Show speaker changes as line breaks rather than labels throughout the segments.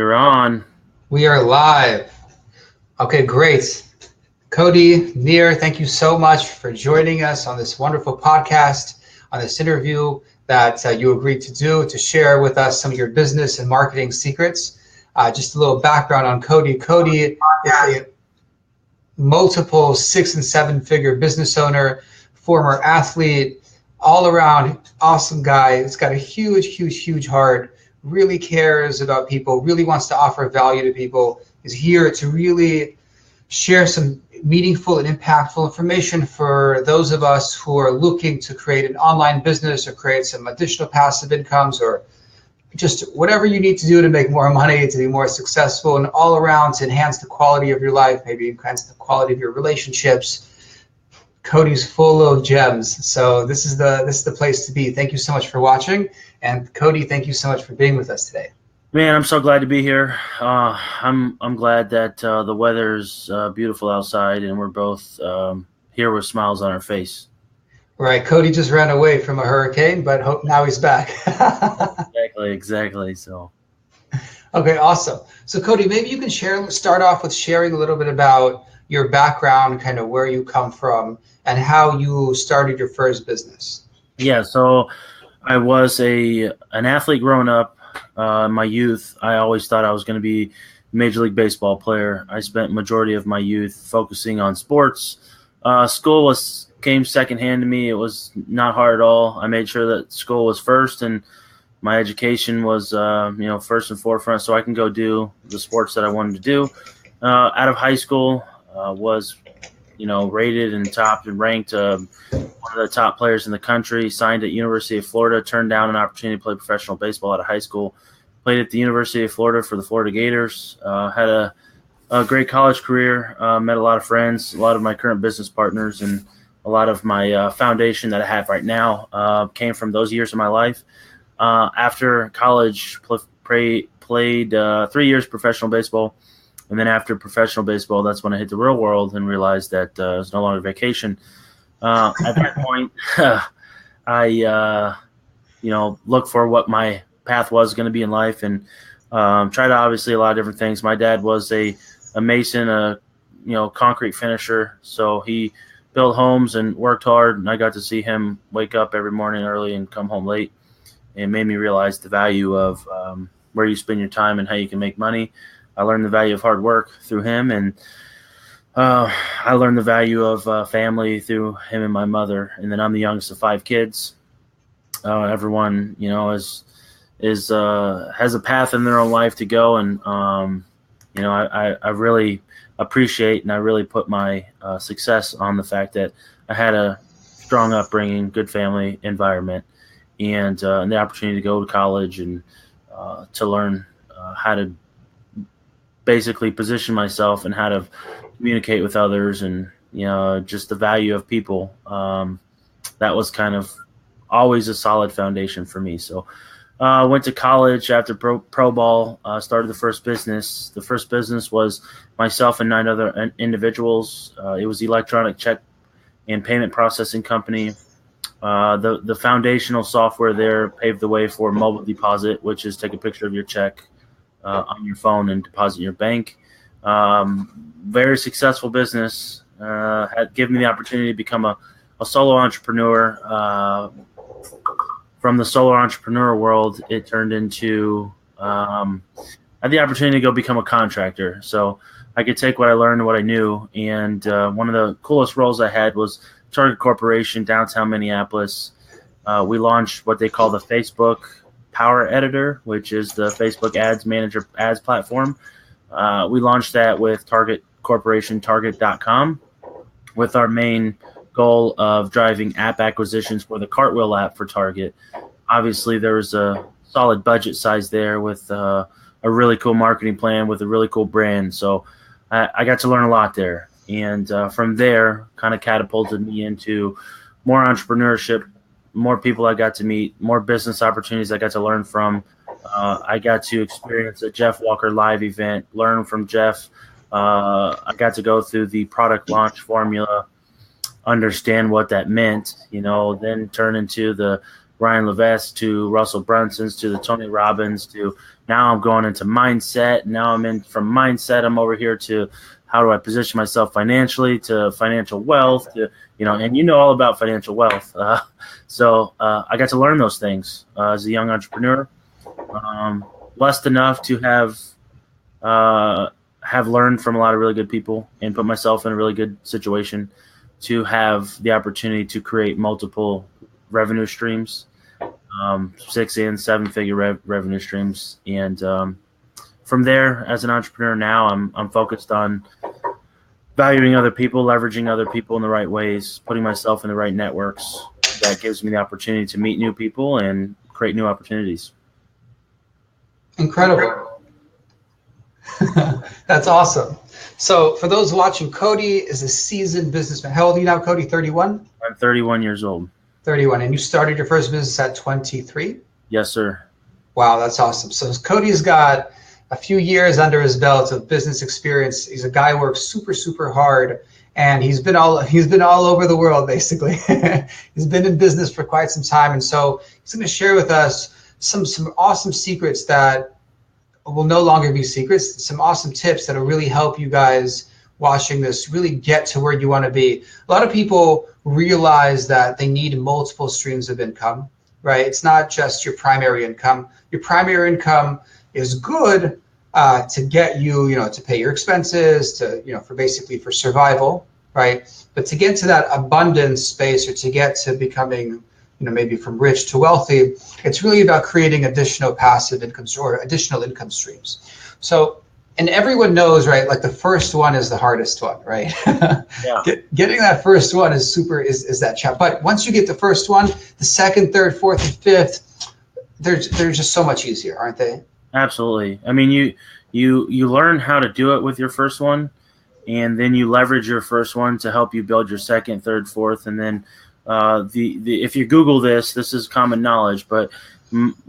You're on.
We are live. Okay, great. Cody Neer, thank you so much for joining us on this wonderful podcast, on this interview that you agreed to do to share with us some of your business and marketing secrets. Just a little background on Cody. Cody is a multiple 6 and 7 figure business owner, former athlete, all around awesome guy. He's got a huge heart, really cares about people, really wants to offer value to people, is here to really share some meaningful and impactful information for those of us who are looking to create an online business or create some additional passive incomes, or just whatever you need to do to make more money, to be more successful, and all around to enhance the quality of your life, maybe enhance the quality of your relationships. Cody's full of gems. So this is the place to be. Thank you so much for watching. And Cody, thank you so much for being with us today.
Man, I'm so glad to be here. I'm glad that the weather's beautiful outside, and we're both here with smiles on our face.
Right. Cody just ran away from a hurricane, but now he's back.
Exactly. So.
Okay, awesome. So Cody, maybe you can start off with sharing a little bit about your background, kind of where you come from, and how you started your first business.
Yeah. So I was an athlete growing up. In my youth, I always thought I was going to be a Major League Baseball player. I spent majority of my youth focusing on sports. School came secondhand to me. It was not hard at all. I made sure that school was first, and my education was, first and forefront, so I can go do the sports that I wanted to do. Out of high school, was, rated and topped and ranked one of the top players in the country. Signed at University of Florida. Turned down an opportunity to play professional baseball out of high school. Played at the University of Florida for the Florida Gators. Had a great college career. Met a lot of friends, a lot of my current business partners, and a lot of my foundation that I have right now came from those years of my life. After college, played 3 years professional baseball. And then after professional baseball, that's when I hit the real world and realized that it was no longer vacation. At that point, I looked for what my path was going to be in life, and tried obviously a lot of different things. My dad was a mason, a concrete finisher, so he built homes and worked hard, and I got to see him wake up every morning early and come home late. It made me realize the value of where you spend your time and how you can make money. I learned the value of hard work through him, and I learned the value of family through him and my mother. And then I'm the youngest of 5 kids. Everyone, has a path in their own life to go, and I really appreciate, and I really put my success on the fact that I had a strong upbringing, good family environment, and the opportunity to go to college and to learn how to basically position myself and how to communicate with others, and just the value of people. That was kind of always a solid foundation for me. So went to college after pro ball, started the first business. The first business was myself and 9 other individuals. It was electronic check and payment processing company. The foundational software there paved the way for mobile deposit, which is take a picture of your check on your phone and deposit in your bank. Very successful business. Had given me the opportunity to become a solo entrepreneur. From the solo entrepreneur world, it turned into I had the opportunity to go become a contractor. So I could take what I learned and what I knew. And one of the coolest roles I had was Target Corporation, downtown Minneapolis. We launched what they call the Facebook Power Editor, which is the Facebook Ads Manager ads platform. We launched that with Target Corporation, Target.com, with our main goal of driving app acquisitions for the Cartwheel app for Target. Obviously, there was a solid budget size there with a really cool marketing plan with a really cool brand. So I got to learn a lot there. And from there, kind of catapulted me into more entrepreneurship, more people I got to meet, more business opportunities I got to learn from. I got to experience a Jeff Walker live event, learn from Jeff. I got to go through the product launch formula, understand what that meant, then turn into the Ryan Levesque to Russell Brunson's to the Tony Robbins to Now I'm going into mindset. Now from mindset, I'm over here to how do I position myself financially, to financial wealth, to, and all about financial wealth. So I got to learn those things as a young entrepreneur. Blessed enough to have learned from a lot of really good people and put myself in a really good situation to have the opportunity to create multiple revenue streams, 6 and 7 figure revenue streams. And from there, as an entrepreneur now, I'm focused on valuing other people, leveraging other people in the right ways, putting myself in the right networks. That gives me the opportunity to meet new people and create new opportunities.
Incredible. That's awesome. So for those watching, Cody is a seasoned businessman. How old are you now, Cody? 31?
I'm 31 years old.
31. And you started your first business at 23?
Yes, sir.
Wow, that's awesome. So Cody's got a few years under his belt of business experience. He's a guy who works super, super hard, and he's been all over the world, basically. He's been in business for quite some time. And so he's going to share with us some awesome secrets that will no longer be secrets, some awesome tips that'll really help you guys watching this really get to where you want to be. A lot of people realize that they need multiple streams of income, right? It's not just your primary income. Your primary income is good to get you, to pay your expenses, to, for survival, right? But to get to that abundance space, or to get to becoming, maybe from rich to wealthy, it's really about creating additional passive income or additional income streams. So, and everyone knows, right? Like the first one is the hardest one, right?
Yeah.
Getting that first one is that challenge. But once you get the first one, the second, third, fourth, and fifth, they're just so much easier, aren't they?
Absolutely. I mean, you learn how to do it with your first one, and then you leverage your first one to help you build your second, third, fourth, and then if you Google this is common knowledge, but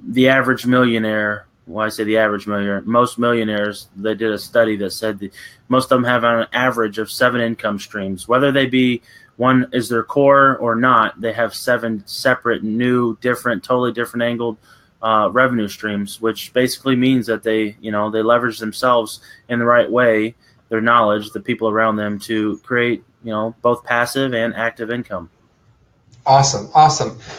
the average millionaire. Well, I say the average millionaire. Most millionaires, they did a study that said that most of them have an average of 7 income streams. Whether they be one is their core or not, they have 7 separate, new, different, totally different angled revenue streams, which basically means that they leverage themselves in the right way, their knowledge, the people around them, to create, both passive and active income.
Awesome.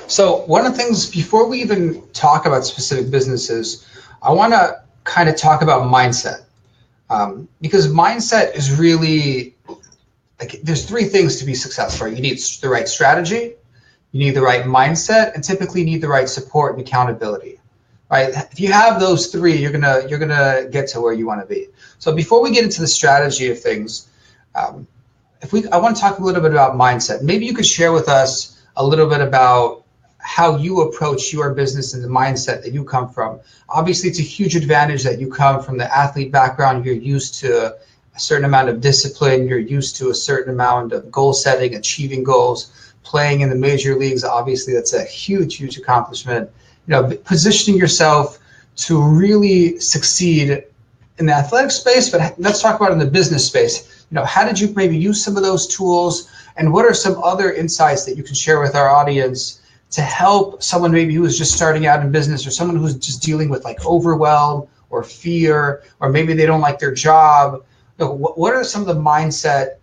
So one of the things, before we even talk about specific businesses, I want to kind of talk about mindset, because mindset is really, like, there's 3 things to be successful. You need the right strategy, you need the right mindset, and typically you need the right support and accountability, right? If you have those 3, you're gonna get to where you want to be. So before we get into the strategy of things, I want to talk a little bit about mindset. Maybe you could share with us a little bit about how you approach your business and the mindset that you come from. Obviously, it's a huge advantage that you come from the athlete background. You're used to a certain amount of discipline. You're used to a certain amount of goal setting, achieving goals, playing in the major leagues. Obviously, that's a huge, huge accomplishment. Positioning yourself to really succeed in the athletic space, but let's talk about in the business space. How did you maybe use some of those tools, and what are some other insights that you can share with our audience to help someone maybe who is just starting out in business, or someone who's just dealing with like overwhelm or fear, or maybe they don't like their job? What are some of the mindset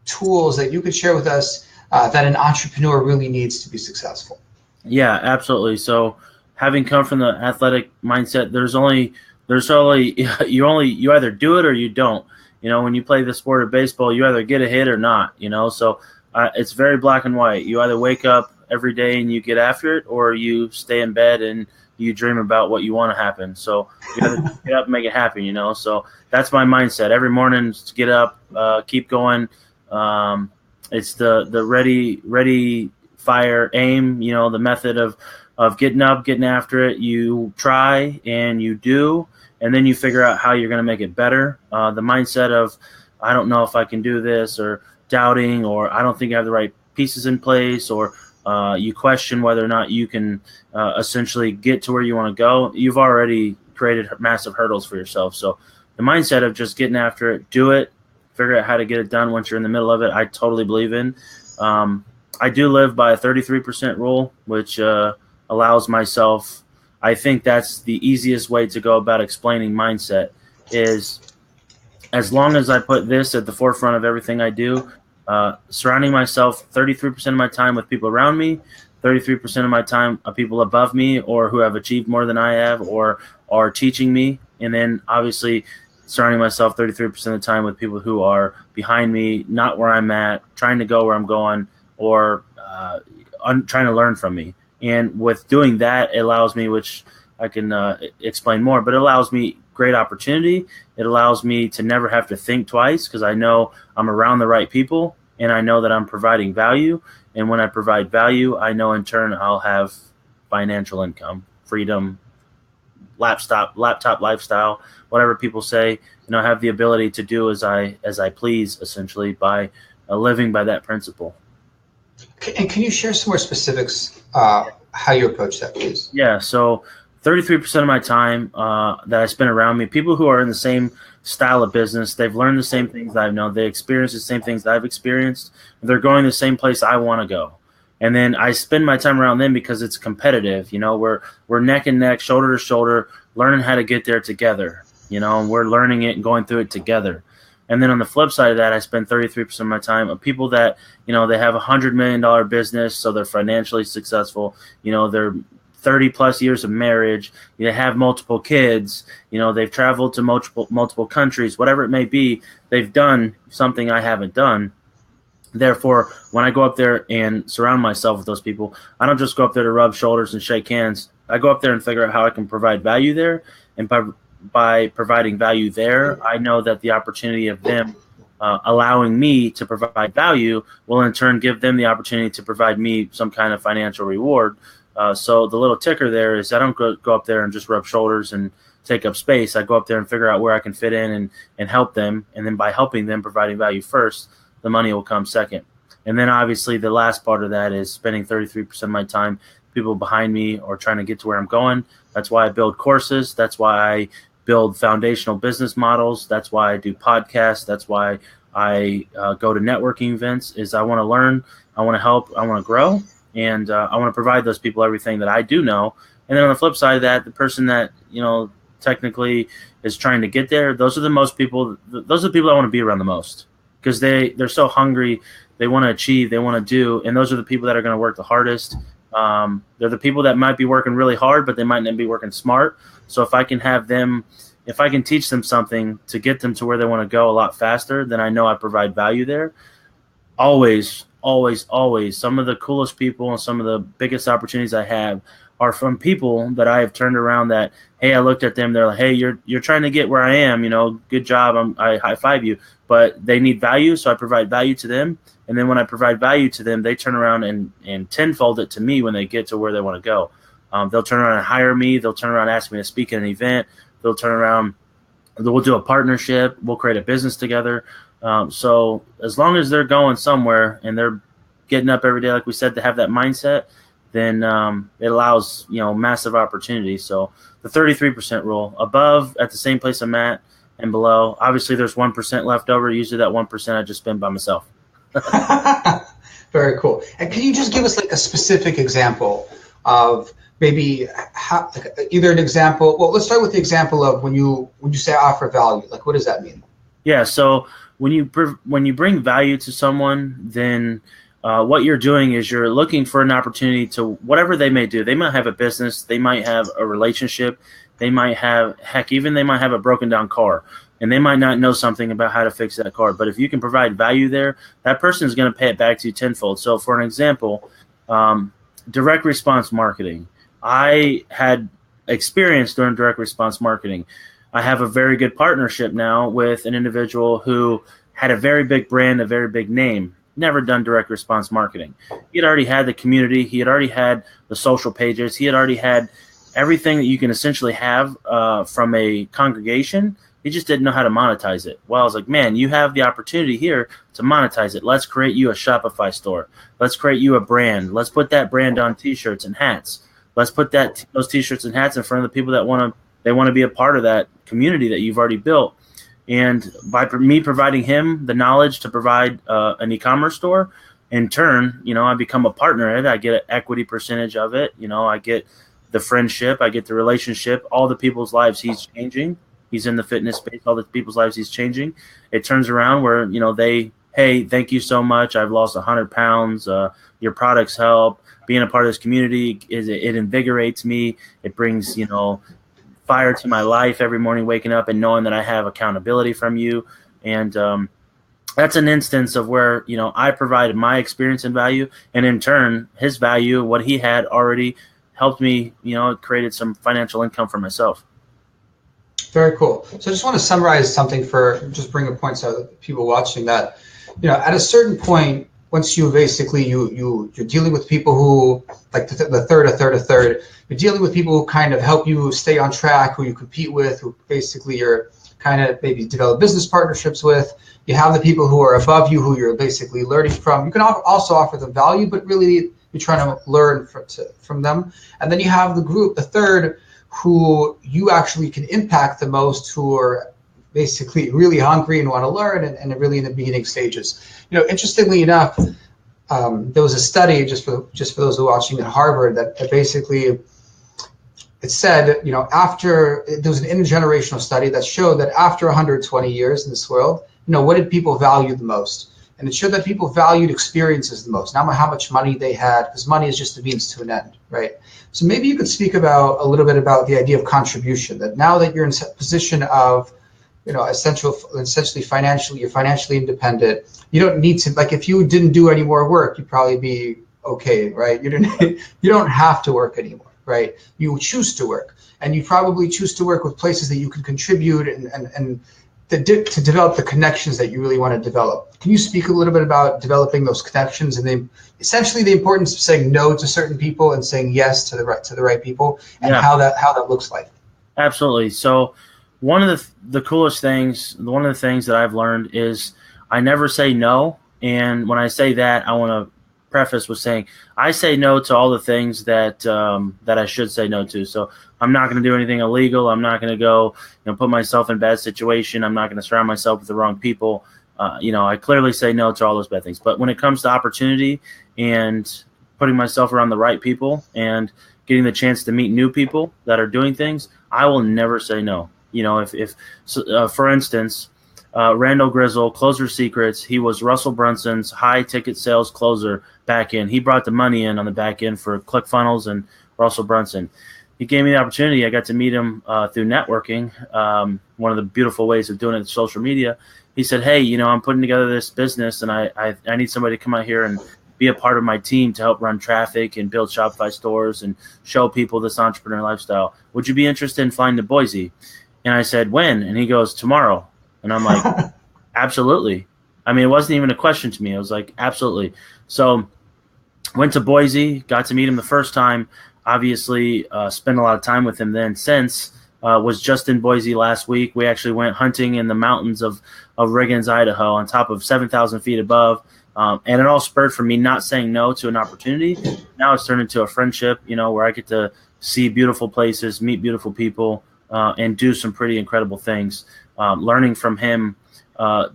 tools that you could share with us that an entrepreneur really needs to be successful?
Yeah, absolutely. So having come from the athletic mindset, you either do it or you don't. When you play the sport of baseball, you either get a hit or not, so it's very black and white. You either wake up every day and you get after it, or you stay in bed and you dream about what you want to happen. So you got to get up and make it happen, So that's my mindset. Every morning, just get up, keep going. It's the ready, fire, aim, the method of getting up, getting after it. You try and you do, and then you figure out how you're going to make it better. The mindset of, I don't know if I can do this, or doubting, or I don't think I have the right pieces in place, or you question whether or not you can essentially get to where you want to go. You've already created massive hurdles for yourself. So the mindset of just getting after it, do it, figure out how to get it done once you're in the middle of it, I totally believe in. I do live by a 33% rule, which allows myself, I think that's the easiest way to go about explaining mindset is as long as I put this at the forefront of everything I do, surrounding myself 33% of my time with people around me, 33% of my time of people above me or who have achieved more than I have or are teaching me. And then obviously surrounding myself 33% of the time with people who are behind me, not where I'm at, trying to go where I'm going, or trying to learn from me. And with doing that, it allows me, which I can explain more, but it allows me great opportunity. It allows me to never have to think twice because I know I'm around the right people and I know that I'm providing value. And when I provide value, I know in turn I'll have financial income, freedom, laptop lifestyle, whatever people say. I have the ability to do as I please, essentially, by living by that principle.
And can you share some more specifics how you approach that, please?
Yeah, so 33% of my time that I spend around me, people who are in the same style of business, they've learned the same things I've known, they experience the same things that I've experienced, they're going the same place I want to go. And then I spend my time around them because it's competitive. We're neck and neck, shoulder to shoulder, learning how to get there together. And we're learning it and going through it together. And then on the flip side of that, I spend 33% of my time on people that, they have $100 million business, so they're financially successful. They're 30 plus years of marriage. They have multiple kids. They've traveled to multiple countries, whatever it may be. They've done something I haven't done. Therefore, when I go up there and surround myself with those people, I don't just go up there to rub shoulders and shake hands. I go up there and figure out how I can provide value there. And by providing value there, I know that the opportunity of them allowing me to provide value will in turn give them the opportunity to provide me some kind of financial reward. So the little ticker there is I don't go up there and just rub shoulders and take up space. I go up there and figure out where I can fit in and help them. And then by helping them, providing value first, the money will come second. And then obviously the last part of that is spending 33% of my time people behind me or trying to get to where I'm going. That's why I build courses. That's why I build foundational business models. That's why I do podcasts. That's why I go to networking events is I want to learn, I want to help, I want to grow, and I want to provide those people everything that I do know. And then on the flip side of that, the person that, technically is trying to get there, those are the people I want to be around the most because they're so hungry. They want to achieve, they want to do, and those are the people that are going to work the hardest. They're the people that might be working really hard, but they might not be working smart. So if I can teach them something to get them to where they want to go a lot faster, then I know I provide value there. Always, always, always. Some of the coolest people and some of the biggest opportunities I have are from people that I have turned around that, hey, I looked at them. They're like, hey, you're trying to get where I am, good job. I high five you, but they need value. So I provide value to them. And then when I provide value to them, they turn around and tenfold it to me when they get to where they want to go. They'll turn around and hire me. They'll turn around and ask me to speak at an event. They'll turn around, we'll do a partnership. We'll create a business together. So as long as they're going somewhere and they're getting up every day, like we said, to have that mindset, then it allows, massive opportunity. So the 33% rule, above at the same place I'm at and below, obviously there's 1% left over. Usually that 1% I just spend by myself.
Very cool. And can you just give us like a specific example of maybe how, either an example? Well, let's start with the example of when you say offer value. Like, what does that mean?
Yeah. So when you bring value to someone, then what you're doing is you're looking for an opportunity to whatever they may do. They might have a business. They might have a relationship. They might have, they might have a broken down car. And they might not know something about how to fix that car. But if you can provide value there, that person is going to pay it back to you tenfold. So for an example, direct response marketing. I had experience during direct response marketing. I have a very good partnership now with an individual who had a very big brand, a very big name, never done direct response marketing. He had already had the community. He had already had the social pages. He had already had everything that you can essentially have from a congregation. He just didn't know how to monetize it. Well, I was like, man, you have the opportunity here to monetize it. Let's create you a Shopify store. Let's create you a brand. Let's put that brand on T-shirts and hats. Let's put those T-shirts and hats in front of the people that want to be a part of that community that you've already built. And by me providing him the knowledge to provide an e-commerce store, in turn, I become a partner in it. I get an equity percentage of it. I get the friendship, I get the relationship, all the people's lives he's changing. He's in the fitness space, all the people's lives he's changing. It turns around where, hey, thank you so much. I've lost 100 pounds. Your products help. Being a part of this community, it invigorates me. It brings, fire to my life every morning, waking up and knowing that I have accountability from you. And that's an instance of where, I provided my experience and value, and in turn, his value, what he had already helped me, it created some financial income for myself.
Very cool. So I just want to summarize something just bring a point to people watching that, at a certain point, once you basically, you're dealing with people who, like the third, you're dealing with people who kind of help you stay on track, who you compete with, who basically you're kind of maybe develop business partnerships with. You have the people who are above you, who you're basically learning from. You can also offer them value, but really you're trying to learn from them. And then you have the third, who you actually can impact the most, who are basically really hungry and want to learn and really in the beginning stages. Interestingly enough, there was a study just for those who are watching at Harvard that basically it said, after there was an intergenerational study that showed that after 120 years in this world, what did people value the most? And it showed that people valued experiences the most, not how much money they had, because money is just a means to an end, right? So maybe you could speak about a little bit about the idea of contribution, that now that you're in a position of, essentially you're financially independent. You don't need to, like, if you didn't do any more work, you'd probably be okay, right? You don't have to work anymore, right? You choose to work, and you probably choose to work with places that you can contribute and to develop the connections that you really want to develop. Can you speak a little bit about developing those connections and essentially the importance of saying no to certain people and saying yes to the right people, and how that looks like?
Absolutely. So one of the coolest things, one of the things that I've learned is I never say no. And when I say that, I want to preface with saying I say no to all the things that I should say no to. So I'm not going to do anything illegal. I'm not going to go, put myself in a bad situation. I'm not going to surround myself with the wrong people. I clearly say no to all those bad things. But when it comes to opportunity and putting myself around the right people and getting the chance to meet new people that are doing things, I will never say no. For instance, Randall Grizzle, Closer Secrets, he was Russell Brunson's high ticket sales closer back end. He brought the money in on the back end for ClickFunnels and Russell Brunson. He gave me the opportunity. I got to meet him through networking. One of the beautiful ways of doing it is social media. He said, hey, I'm putting together this business, and I need somebody to come out here and be a part of my team to help run traffic and build Shopify stores and show people this entrepreneur lifestyle. Would you be interested in flying to Boise? And I said, when? And he goes, tomorrow. And I'm like, absolutely. I mean, it wasn't even a question to me. I was like, absolutely. So went to Boise, got to meet him the first time. Obviously, spent a lot of time with him then. Since was just in Boise last week. We actually went hunting in the mountains of Riggins, Idaho, on top of 7,000 feet above. And it all spurred from me not saying no to an opportunity. Now it's turned into a friendship, where I get to see beautiful places, meet beautiful people, and do some pretty incredible things. Learning from him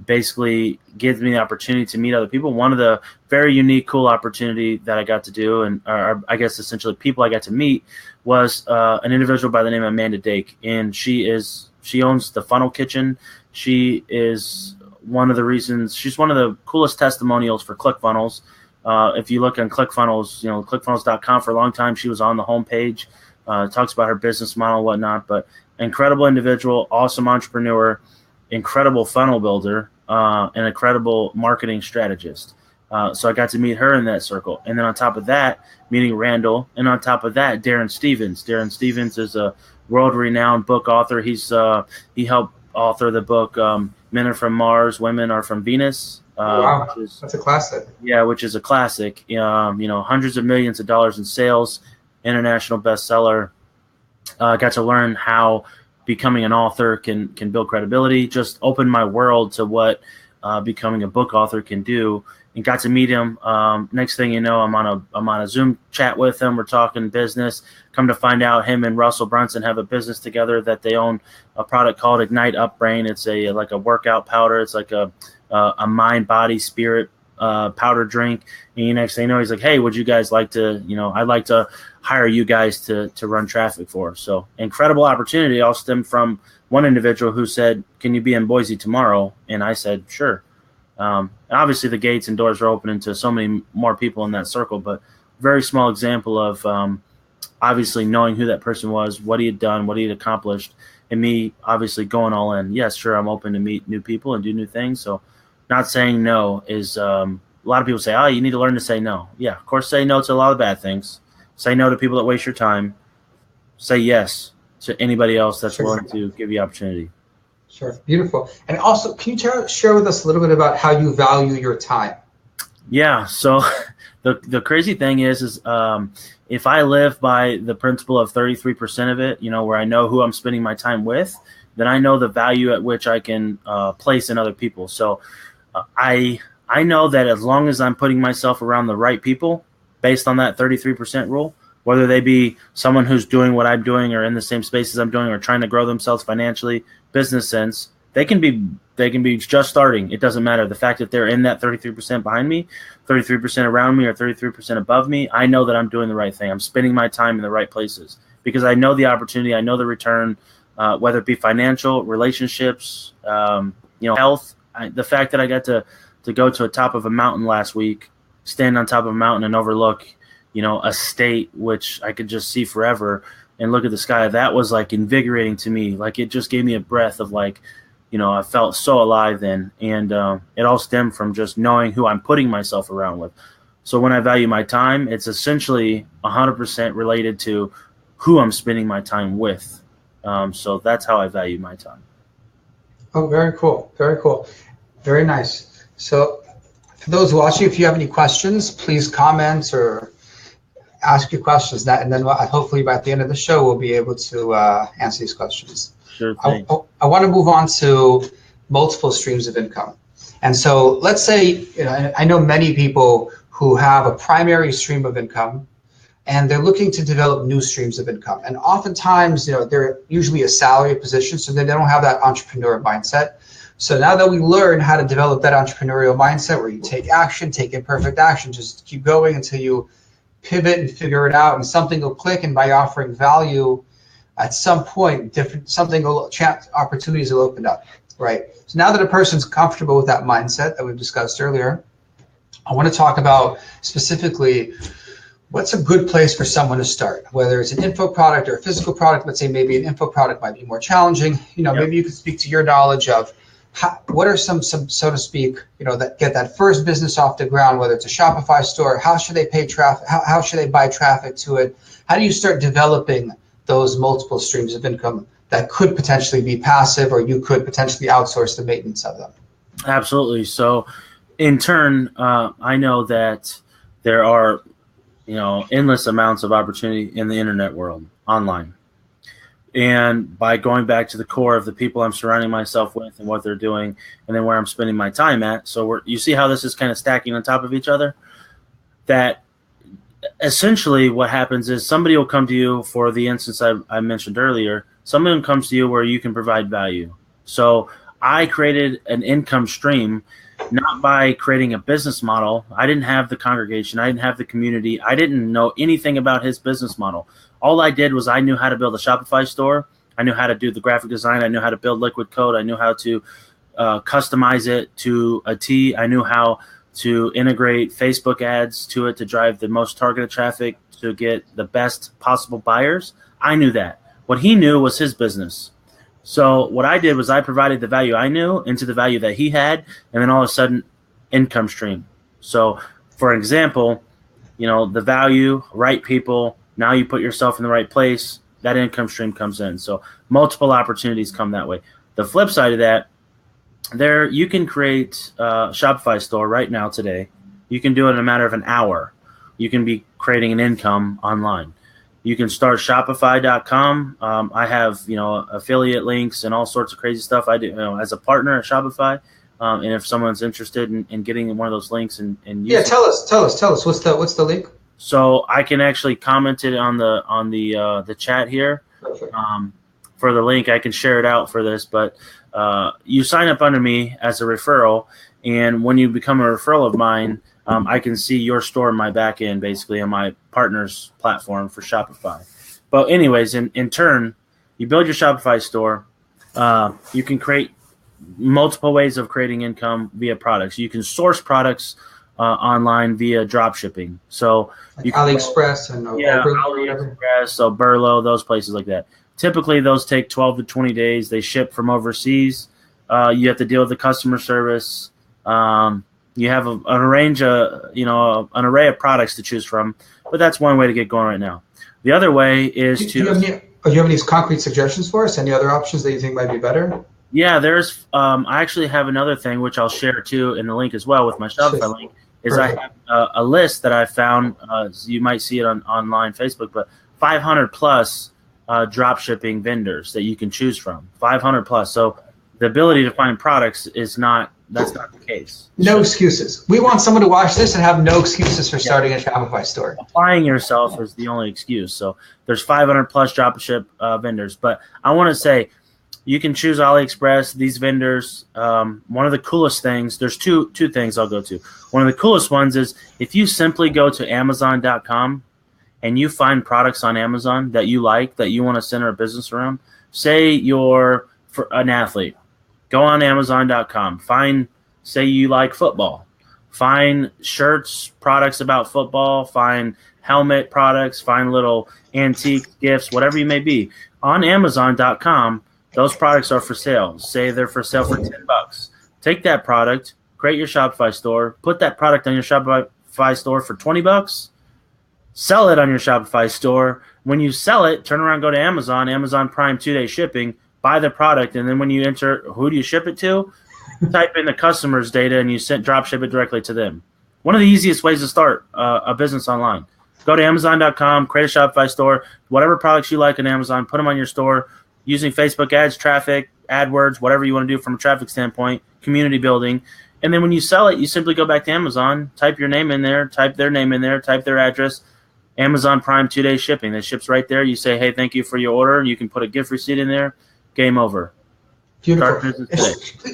basically gives me the opportunity to meet other people. One of the very unique, cool opportunity that I got to do, and I guess essentially people I got to meet, was an individual by the name of Amanda Dake, and she owns the Funnel Kitchen. She is one of the reasons, she's one of the coolest testimonials for ClickFunnels. If you look on ClickFunnels, ClickFunnels.com, for a long time she was on the homepage. Talks about her business model and whatnot, but incredible individual, awesome entrepreneur, incredible funnel builder, and incredible marketing strategist. So I got to meet her in that circle. And then on top of that, meeting Randall. And on top of that, Darrin Stephens. Darrin Stephens is a world-renowned book author. He helped author the book Men Are From Mars, Women Are From Venus.
Wow, that's a classic.
Yeah, which is a classic. Hundreds of millions of dollars in sales, international bestseller. Got to learn how becoming an author can build credibility. Just opened my world to what becoming a book author can do, and got to meet him. Next thing you know, I'm on a Zoom chat with him. We're talking business. Come to find out, him and Russell Brunson have a business together that they own a product called Ignite Up Brain. It's like a workout powder. It's like a mind, body, spirit powder drink, and next thing you know, he's like, hey, would you guys like to, I'd like to hire you guys to run traffic for us. So incredible opportunity all stemmed from one individual who said, can you be in Boise tomorrow? And I said, sure. And obviously the gates and doors are opening to so many more people in that circle, but very small example of obviously knowing who that person was, what he had done, what he had accomplished, and me obviously going all in. Yes, sure, I'm open to meet new people and do new things. So not saying no is a lot of people say, oh, you need to learn to say no. Yeah, of course, say no to a lot of bad things. Say no to people that waste your time. Say yes to anybody else that's willing to give you opportunity.
Sure. Beautiful. And also, can you share with us a little bit about how you value your time?
Yeah. So the crazy thing is if I live by the principle of 33% of it, where I know who I'm spending my time with, then I know the value at which I can place in other people. So I know that as long as I'm putting myself around the right people based on that 33% rule, whether they be someone who's doing what I'm doing or in the same space as I'm doing or trying to grow themselves financially, business sense, they can be just starting. It doesn't matter. The fact that they're in that 33% behind me, 33% around me, or 33% above me, I know that I'm doing the right thing. I'm spending my time in the right places because I know the opportunity. I know the return, whether it be financial, relationships, health. The fact that I got to go to the top of a mountain last week, stand on top of a mountain and overlook, a state which I could just see forever and look at the sky. That was like invigorating to me. Like it just gave me a breath of like, I felt so alive then. And it all stemmed from just knowing who I'm putting myself around with. So when I value my time, it's essentially 100% related to who I'm spending my time with. So that's how I value my time.
Oh, very cool. Very cool. Very nice. So for those watching, if you have any questions, please comment or ask your questions. And then hopefully by the end of the show, we'll be able to answer these questions.
Sure thing.
I want to move on to multiple streams of income. And so let's say, I know many people who have a primary stream of income and they're looking to develop new streams of income. And oftentimes, they're usually a salary position, so they don't have that entrepreneur mindset. So now that we learn how to develop that entrepreneurial mindset where you take action, take imperfect action, just keep going until you pivot and figure it out and something will click, and by offering value at some point, opportunities will open up, right? So now that a person's comfortable with that mindset that we've discussed earlier, I want to talk about specifically what's a good place for someone to start, whether it's an info product or a physical product. Let's say maybe an info product might be more challenging. Maybe you could speak to your knowledge of what are some, so to speak, that get that first business off the ground, whether it's a Shopify store, how should they pay traffic? How should they buy traffic to it? How do you start developing those multiple streams of income that could potentially be passive, or you could potentially outsource the maintenance of them?
Absolutely. So in turn, I know that there are, endless amounts of opportunity in the internet world, online. And by going back to the core of the people I'm surrounding myself with and what they're doing, and then where I'm spending my time at. So you see how this is kind of stacking on top of each other? That essentially what happens is somebody will come to you, for the instance I mentioned earlier, someone comes to you where you can provide value. So I created an income stream, not by creating a business model. I didn't have the congregation. I didn't have the community. I didn't know anything about his business model. All I did was I knew how to build a Shopify store. I knew how to do the graphic design. I knew how to build liquid code. I knew how to customize it to a T. I knew how to integrate Facebook ads to it to drive the most targeted traffic to get the best possible buyers. I knew that. What he knew was his business. So what I did was I provided the value I knew into the value that he had, and then all of a sudden, income stream. So, for example, the value, right people, now you put yourself in the right place, that income stream comes in. So multiple opportunities come that way. The flip side of that, you can create a Shopify store right now today. You can do it in a matter of an hour. You can be creating an income online. You can start Shopify.com. I have, affiliate links and all sorts of crazy stuff I do as a partner at Shopify. And if someone's interested in getting one of those links and
using tell us. What's the link?
So I can actually comment it on the chat here.
Perfect.
For the link, I can share it out for this. But you sign up under me as a referral, and when you become a referral of mine, I can see your store in my back end, basically on my partner's platform for Shopify. But anyways, in turn, you build your Shopify store. You can create multiple ways of creating income via products. You can source products online via drop shipping. So
like
you can
AliExpress and
AliExpress, so Burlo, those places like that. Typically, those take 12 to 20 days. They ship from overseas. You have to deal with the customer service. You have an array of products to choose from, but that's one way to get going right now. The other way is
do you have any concrete suggestions for us? Any other options that you think might be better?
Yeah, there's. I actually have another thing which I'll share too in the link as well with my Shopify link. Is Perfect. I have a list that I found. So you might see it on online Facebook, but 500 plus drop shipping vendors that you can choose from. 500 plus. So the ability to find products is not. That's not the case.
No excuses. We want someone to watch this and have no excuses for starting a Shopify store.
Applying yourself is the only excuse. So there's 500 plus drop ship vendors, but I want to say. You can choose AliExpress, these vendors. One of the coolest things, there's two things I'll go to. One of the coolest ones is if you simply go to Amazon.com and you find products on Amazon that you like, that you want to center a business around. Say you're an athlete. Go on Amazon.com. Say you like football. Find shirts, products about football. Find helmet products. Find little antique gifts, whatever you may be. On Amazon.com, those products are for sale. Say they're for sale for $10. Take that product, create your Shopify store, put that product on your Shopify store for $20, sell it on your Shopify store. When you sell it, turn around, go to Amazon Prime 2-day shipping, buy the product, and then when you enter who do you ship it to, type in the customer's data and you drop ship it directly to them. One of the easiest ways to start a business online. Go to Amazon.com, create a Shopify store, whatever products you like on Amazon, put them on your store. Using Facebook ads, traffic, AdWords, whatever you want to do from a traffic standpoint, community building. And then when you sell it, you simply go back to Amazon, type your name in there, type their name in there, type their address, Amazon Prime 2-day shipping. That ships right there. You say, hey, thank you for your order. You can put a gift receipt in there. Game over.
Beautiful.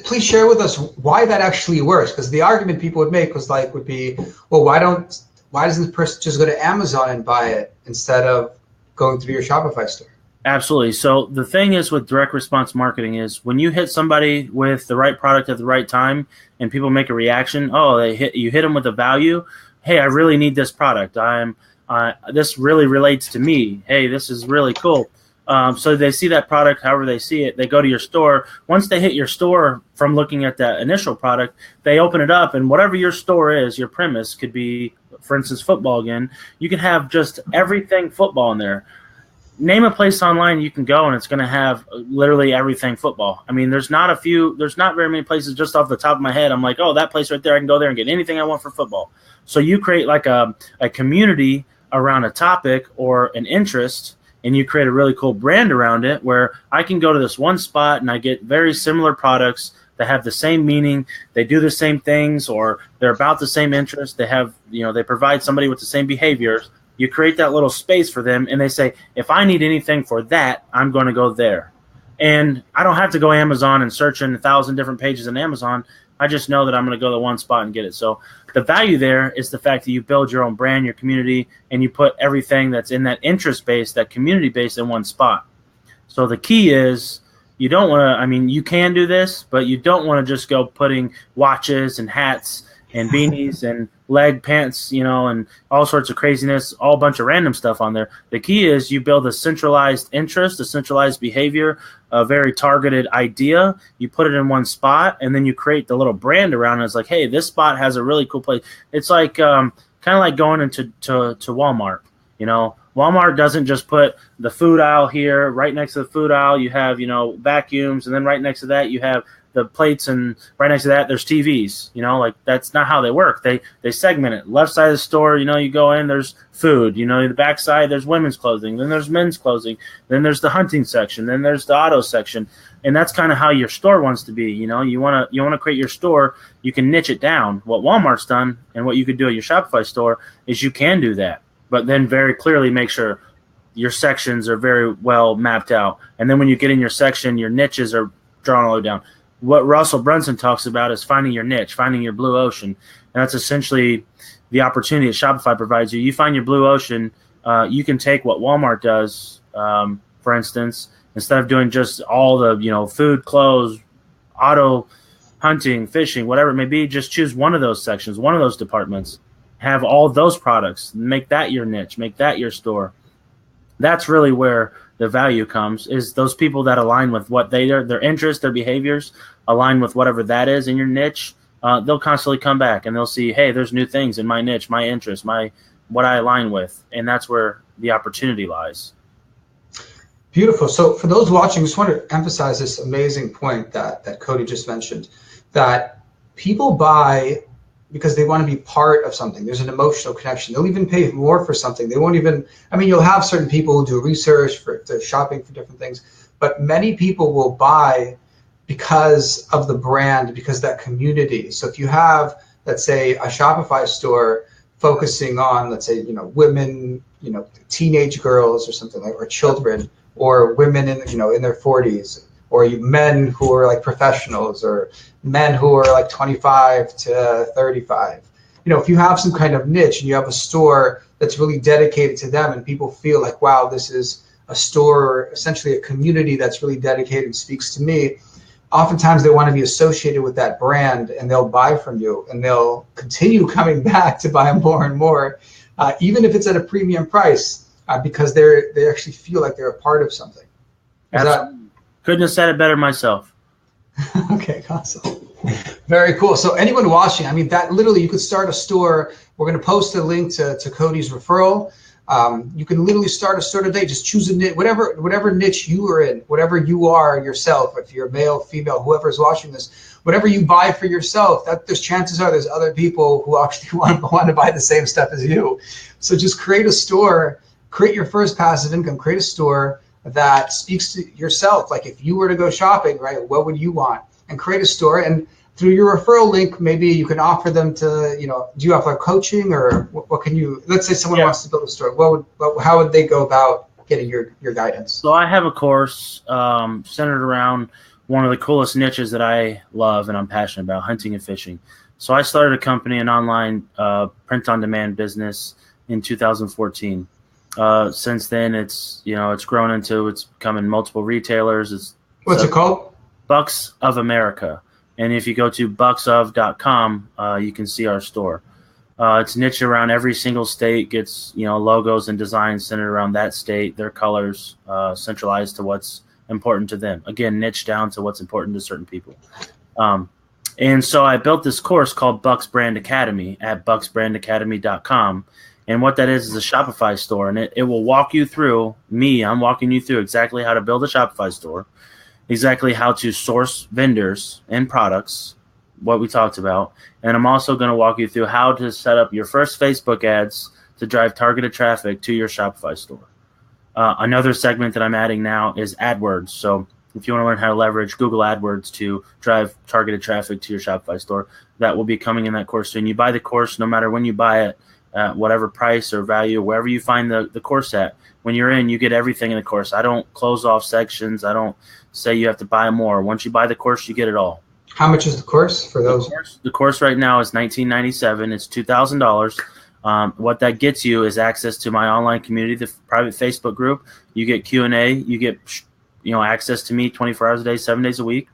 Please share with us why that actually works. Because the argument people would make would be, well, why doesn't the person just go to Amazon and buy it instead of going through your Shopify store?
Absolutely. So the thing is with direct response marketing is when you hit somebody with the right product at the right time and people make a reaction, you hit them with a value. Hey, I really need this product. This really relates to me. Hey, this is really cool. So they see that product, however they see it, they go to your store. Once they hit your store from looking at that initial product, they open it up and whatever your store is, your premise could be, for instance, football again. You can have just everything football in there. Name a place online you can go and it's going to have literally everything football. I mean, there's not very many places just off the top of my head. I'm like, oh, that place right there, I can go there and get anything I want for football. So you create like a community around a topic or an interest, and you create a really cool brand around it where I can go to this one spot and I get very similar products that have the same meaning. They do the same things or they're about the same interest. They have, they provide somebody with the same behaviors. You create that little space for them, and they say, if I need anything for that, I'm going to go there. And I don't have to go Amazon and search in 1,000 different pages in Amazon. I just know that I'm going to go to one spot and get it. So the value there is the fact that you build your own brand, your community, and you put everything that's in that interest base, that community base in one spot. So the key is you don't want to, you can do this, but you don't want to just go putting watches and hats and beanies and leg pants, and all sorts of craziness, all a bunch of random stuff on there. The key is you build a centralized interest, a centralized behavior, a very targeted idea. You put it in one spot, and then you create the little brand around it. It's like, hey, this spot has a really cool place. It's like kind of like going into Walmart. Walmart doesn't just put the food aisle here. Right next to the food aisle, you have, vacuums, and then right next to that, you have the plates, and right next to that there's TVs. That's not how they work. They segment it. Left side of the store, you go in, there's food. The back side, there's women's clothing, then there's men's clothing, then there's the hunting section, then there's the auto section. And that's kind of how your store wants to be. You want to create your store, you can niche it down. What Walmart's done and what you could do at your Shopify store is you can do that, but then very clearly make sure your sections are very well mapped out. And then when you get in your section, your niches are drawn all the way down. What Russell Brunson talks about is finding your niche, finding your blue ocean. And that's essentially the opportunity that Shopify provides you. You find your blue ocean, you can take what Walmart does, for instance, instead of doing just all the, food, clothes, auto, hunting, fishing, whatever it may be, just choose one of those sections, one of those departments, have all those products, make that your niche, make that your store. That's really where the value comes, is those people that align with what their interests, their behaviors, align with whatever that is in your niche. They'll constantly come back and they'll see, hey, there's new things in my niche, my interest, what I align with. And that's where the opportunity lies.
Beautiful. So for those watching, I just want to emphasize this amazing point that Cody just mentioned, that people buy because they want to be part of something. There's an emotional connection. They'll even pay more for something. They won't even, you'll have certain people who do research for shopping for different things, but many people will buy because of the brand, because of that community. So if you have, let's say, a Shopify store focusing on, let's say, women, teenage girls or something like, or children, or women in their 40s, or men who are like professionals, or men who are like 25 to 35. If you have some kind of niche and you have a store that's really dedicated to them, and people feel like, wow, this is a store, essentially a community that's really dedicated and speaks to me, oftentimes they want to be associated with that brand, and they'll buy from you, and they'll continue coming back to buy more and more, even if it's at a premium price, because they actually feel like they're a part of something.
Couldn't have said it better myself.
Okay, awesome. Very cool. So anyone watching, that literally, you could start a store. We're going to post a link to Cody's referral. You can literally start a store today. Just choose a niche, whatever niche you are in, whatever you are yourself. If you're male, female, whoever's watching this, whatever you buy for yourself, there's chances are there's other people who actually want to buy the same stuff as you. So just create a store, create your first passive income, create a store that speaks to yourself. Like if you were to go shopping, right, what would you want? And create a store, and through your referral link, maybe you can offer them to, do you offer coaching, or what can you, let's say someone wants to build a store, how would they go about getting your guidance?
So I have a course centered around one of the coolest niches that I love and I'm passionate about, hunting and fishing. So I started a company, an online print-on-demand business in 2014. Since then, it's grown into, it's becoming multiple retailers.
What's it called?
Bucks of America. And if you go to bucksof.com, you can see our store. It's niche around every single state, gets logos and designs centered around that state, their colors, centralized to what's important to them. Again, niche down to what's important to certain people. And so I built this course called Bucks Brand Academy at bucksbrandacademy.com. And what that is a Shopify store, and it will walk you through, I'm walking you through exactly how to build a Shopify store, exactly how to source vendors and products, what we talked about. And I'm also going to walk you through how to set up your first Facebook ads to drive targeted traffic to your Shopify store. Another segment that I'm adding now is AdWords. So if you want to learn how to leverage Google AdWords to drive targeted traffic to your Shopify store, that will be coming in that course soon. You buy the course, no matter when you buy it, whatever price or value, wherever you find the course at, when you're in, you get everything in the course. I don't close off sections. I don't say you have to buy more. Once you buy the course, you get it all.
How much is the course for those?
The course right now is $19.97. It's $2,000. What that gets you is access to my online community, the private Facebook group. You get Q&A. You get access to me 24 hours a day, 7 days a week.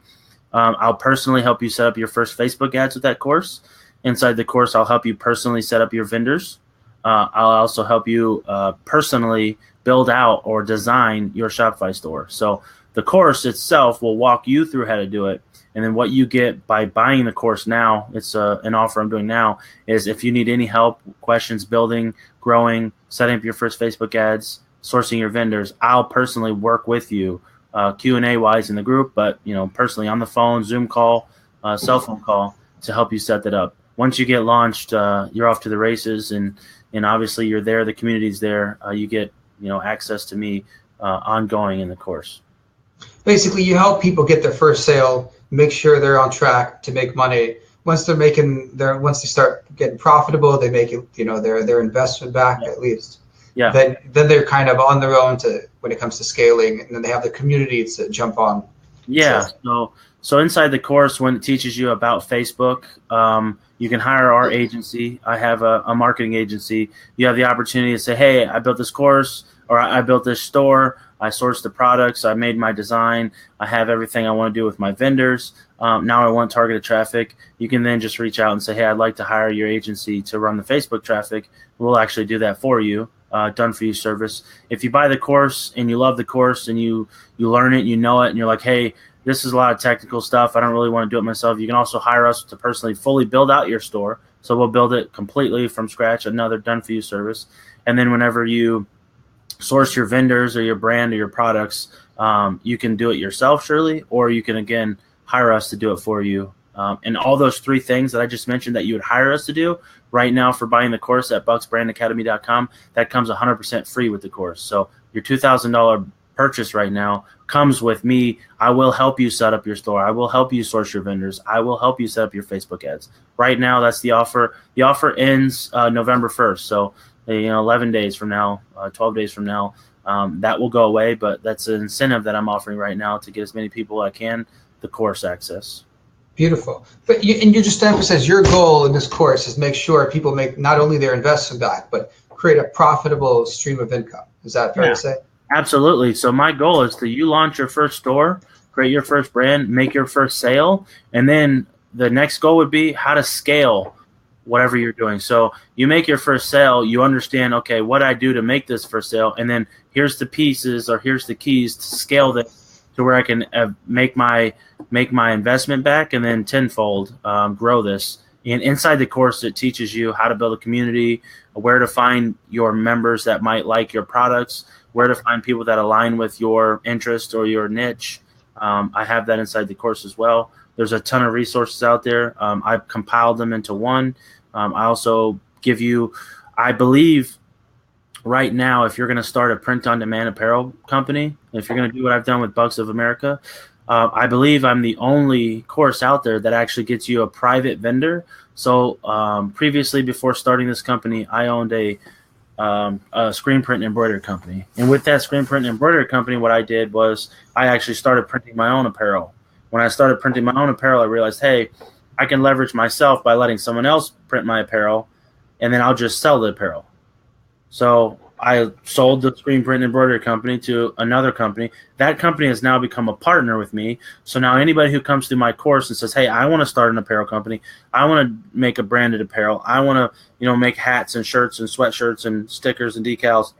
I'll personally help you set up your first Facebook ads with that course. Inside the course, I'll help you personally set up your vendors. I'll also help you personally build out or design your Shopify store. So the course itself will walk you through how to do it. And then what you get by buying the course now, it's an offer I'm doing now, is if you need any help, questions, building, growing, setting up your first Facebook ads, sourcing your vendors, I'll personally work with you Q&A wise in the group, but personally on the phone, Zoom call, cell phone call to help you set that up. Once you get launched, you're off to the races, and obviously you're there. The community's there. You get access to me ongoing in the course.
Basically, you help people get their first sale, make sure they're on track to make money. Once they start getting profitable, they make their investment back at least.
Yeah.
Then they're kind of on their own when it comes to scaling, and then they have the community to jump on.
Yeah. So inside the course, when it teaches you about Facebook, you can hire our agency. I have a marketing agency. You have the opportunity to say, hey, I built this course, or I built this store. I sourced the products. I made my design. I have everything I want to do with my vendors. Now I want targeted traffic. You can then just reach out and say, hey, I'd like to hire your agency to run the Facebook traffic. We'll actually do that for you. Done for you service. If you buy the course and you love the course and you learn it, you know it, and you're like, hey, this is a lot of technical stuff. I don't really want to do it myself. You can also hire us to personally fully build out your store. So we'll build it completely from scratch, another done for you service. And then whenever you source your vendors or your brand or your products, you can do it yourself, surely, or you can, again, hire us to do it for you. And all those three things that I just mentioned that you would hire us to do right now for buying the course at bucksbrandacademy.com, that comes 100% free with the course. So your $2,000 purchase right now comes with me. I will help you set up your store. I will help you source your vendors. I will help you set up your Facebook ads. Right now, that's the offer. The offer ends November 1st. So 11 days from now, 12 days from now, that will go away. But that's an incentive that I'm offering right now to get as many people as I can the course access.
Beautiful. But you just emphasize your goal in this course is make sure people make not only their investment back, but create a profitable stream of income. Is that fair to say?
Absolutely. So my goal is you launch your first store, create your first brand, make your first sale, and then the next goal would be how to scale whatever you're doing. So you make your first sale, you understand, okay, what I do to make this first sale, and then here's the pieces or here's the keys to scale this to where I can make my investment back and then tenfold grow this. And inside the course, it teaches you how to build a community, where to find your members that might like your products, where to find people that align with your interest or your niche. I have that inside the course as well. There's a ton of resources out there. I've compiled them into one. I also give you, I believe right now, if you're going to start a print-on-demand apparel company, if you're going to do what I've done with Bucks of America, I believe I'm the only course out there that actually gets you a private vendor. So previously, before starting this company, I owned a screen print and embroidery company. And with that screen print and embroidery company, what I did was I actually started printing my own apparel. When I started printing my own apparel, I realized, hey, I can leverage myself by letting someone else print my apparel, and then I'll just sell the apparel. So I sold the screen print and embroidery company to another company. That company has now become a partner with me. So now anybody who comes through my course and says, hey, I want to start an apparel company. I want to make a branded apparel. I want to, make hats and shirts and sweatshirts and stickers and decals.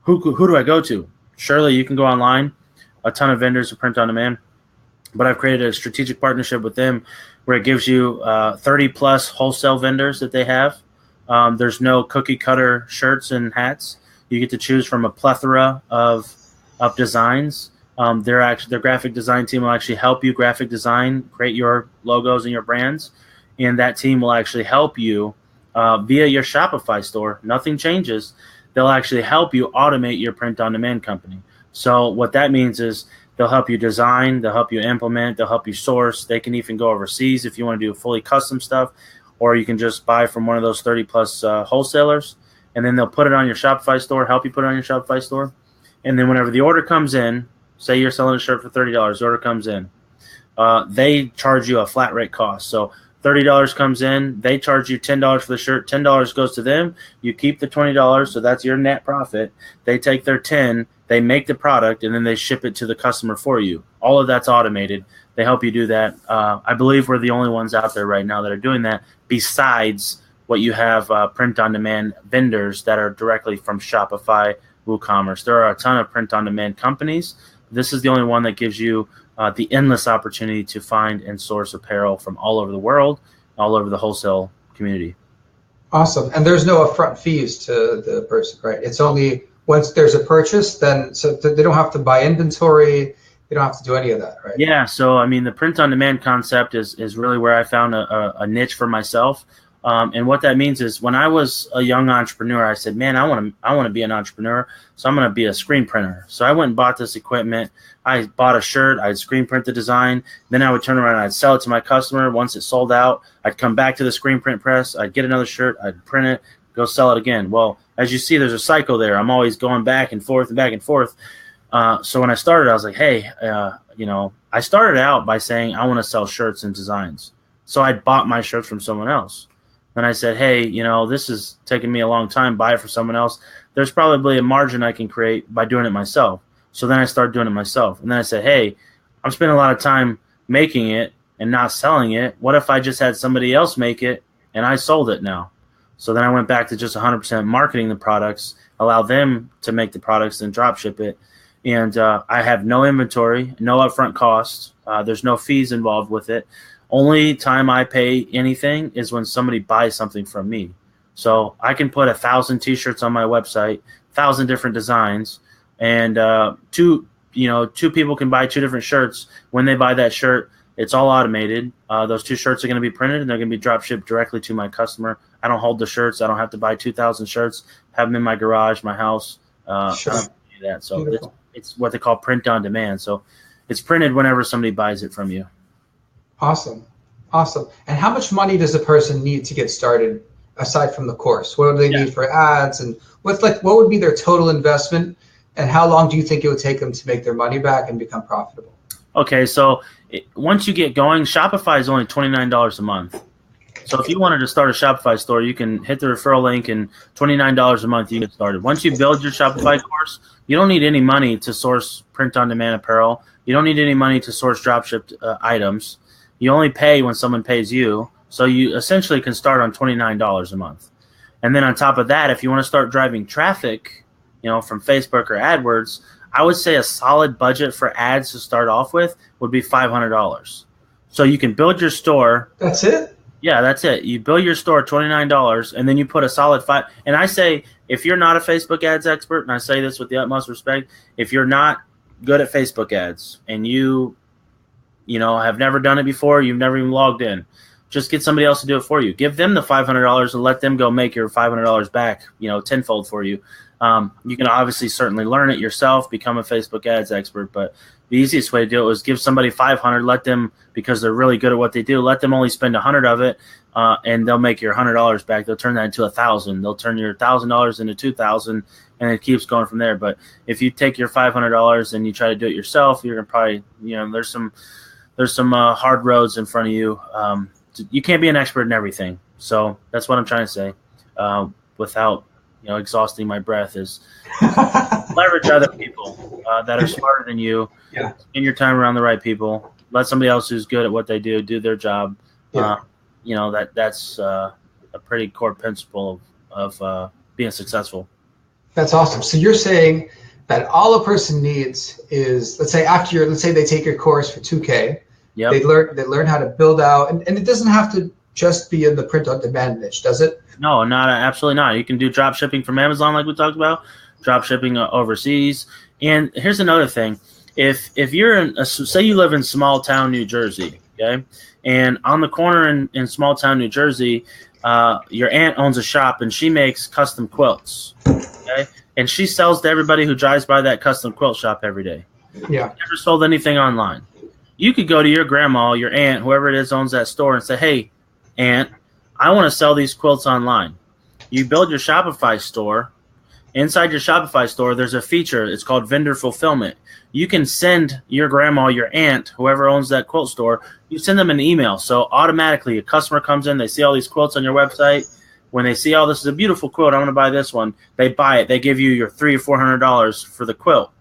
Who do I go to? Surely you can go online. A ton of vendors who print on demand. But I've created a strategic partnership with them where it gives you 30-plus wholesale vendors that they have. There's no cookie-cutter shirts and hats. You get to choose from a plethora of designs. Their graphic design team will actually help you graphic design, create your logos and your brands, and that team will actually help you via your Shopify store. Nothing changes. They'll actually help you automate your print-on-demand company. So what that means is they'll help you design, they'll help you implement, they'll help you source. They can even go overseas if you want to do fully custom stuff, or you can just buy from one of those 30-plus wholesalers. And then they'll put it on your Shopify store, help you put it on your Shopify store. And then whenever the order comes in, say you're selling a shirt for $30, the order comes in, they charge you a flat rate cost. So $30 comes in, they charge you $10 for the shirt, $10 goes to them, you keep the $20, so that's your net profit. They take their $10, they make the product, and then they ship it to the customer for you. All of that's automated. They help you do that. I believe we're the only ones out there right now that are doing that, besides what you have print-on-demand vendors that are directly from Shopify, WooCommerce. There are a ton of print-on-demand companies. This is the only one that gives you the endless opportunity to find and source apparel from all over the world, all over the wholesale community.
Awesome. And there's no upfront fees to the person, right? It's only once there's a purchase, then so they don't have to buy inventory. They don't have to do any of that, right?
Yeah. So, I mean, the print-on-demand concept is really where I found a niche for myself. And what that means is when I was a young entrepreneur, I said, man, I want to be an entrepreneur. So I'm going to be a screen printer. So I went and bought this equipment. I bought a shirt. I'd screen print the design. Then I would turn around and I'd sell it to my customer. Once it sold out, I'd come back to the screen print press. I'd get another shirt. I'd print it, go sell it again. Well, as you see, there's a cycle there. I'm always going back and forth and back and forth. So when I started, I was like, hey, I started out by saying I want to sell shirts and designs. So I bought my shirts from someone else. Then I said, hey, this is taking me a long time. Buy it for someone else. There's probably a margin I can create by doing it myself. So then I started doing it myself. And then I said, hey, I'm spending a lot of time making it and not selling it. What if I just had somebody else make it and I sold it now? So then I went back to just 100% marketing the products, allow them to make the products and drop ship it. And I have no inventory, no upfront costs. There's no fees involved with it. Only time I pay anything is when somebody buys something from me. So I can put 1,000 T-shirts on my website, 1,000 different designs, and two people can buy 2 different shirts. When they buy that shirt, it's all automated. Those 2 shirts are going to be printed, and they're going to be drop shipped directly to my customer. I don't hold the shirts. I don't have to buy 2,000 shirts, have them in my garage, my house.
Sure.
I don't do that. So it's what they call print on demand. So it's printed whenever somebody buys it from you.
Awesome. And how much money does a person need to get started aside from the course? What do they need for ads, and what would be their total investment, and how long do you think it would take them to make their money back and become profitable?
Okay, so once you get going, Shopify is only $29 a month. So if you wanted to start a Shopify store, you can hit the referral link, and $29 a month you get started. Once you build your Shopify course, you don't need any money to source print-on-demand apparel. You don't need any money to source drop-shipped items. You only pay when someone pays you. So you essentially can start on $29 a month. And then on top of that, if you want to start driving traffic, from Facebook or AdWords, I would say a solid budget for ads to start off with would be $500. So you can build your store.
That's it?
Yeah, that's it. You build your store $29, and then you put a solid $5. And I say, if you're not a Facebook ads expert, and I say this with the utmost respect, if you're not good at Facebook ads and you have never done it before, you've never even logged in, just get somebody else to do it for you. Give them the $500 and let them go make your $500 back, tenfold for you. You can obviously certainly learn it yourself, become a Facebook ads expert, but the easiest way to do it was give somebody $500, let them, because they're really good at what they do, let them only spend $100 of it, and they'll make your $100 back. They'll turn that into $1,000. They'll turn your $1,000 into $2,000, and it keeps going from there. But if you take your $500 and you try to do it yourself, you're gonna probably, there's some hard roads in front of you. You can't be an expert in everything. So that's what I'm trying to say, without exhausting my breath, is leverage other people that are smarter than you.
Yeah.
Spend your time around the right people. Let somebody else who's good at what they do their job.
Yeah.
That's a pretty core principle of being successful.
That's awesome. So you're saying that all a person needs is, let's say they take your course for $2K.
Yep.
They learn how to build out, and it doesn't have to just be in the print on demand niche, does it?
No, absolutely not. You can do drop shipping from Amazon, like we talked about, drop shipping overseas. And here's another thing: if you're say you live in small town New Jersey, okay, and on the corner in small town New Jersey, your aunt owns a shop and she makes custom quilts, okay, and she sells to everybody who drives by that custom quilt shop every day.
Yeah.
Never sold anything online. You could go to your grandma, your aunt, whoever it is owns that store, and say, hey, aunt, I want to sell these quilts online. You build your Shopify store. Inside your Shopify store, there's a feature. It's called vendor fulfillment. You can send your grandma, your aunt, whoever owns that quilt store, you send them an email. So automatically a customer comes in, they see all these quilts on your website. When they see, oh, this is a beautiful quilt, I want to buy this one, they buy it. They give you your $300 or $400 for the quilt.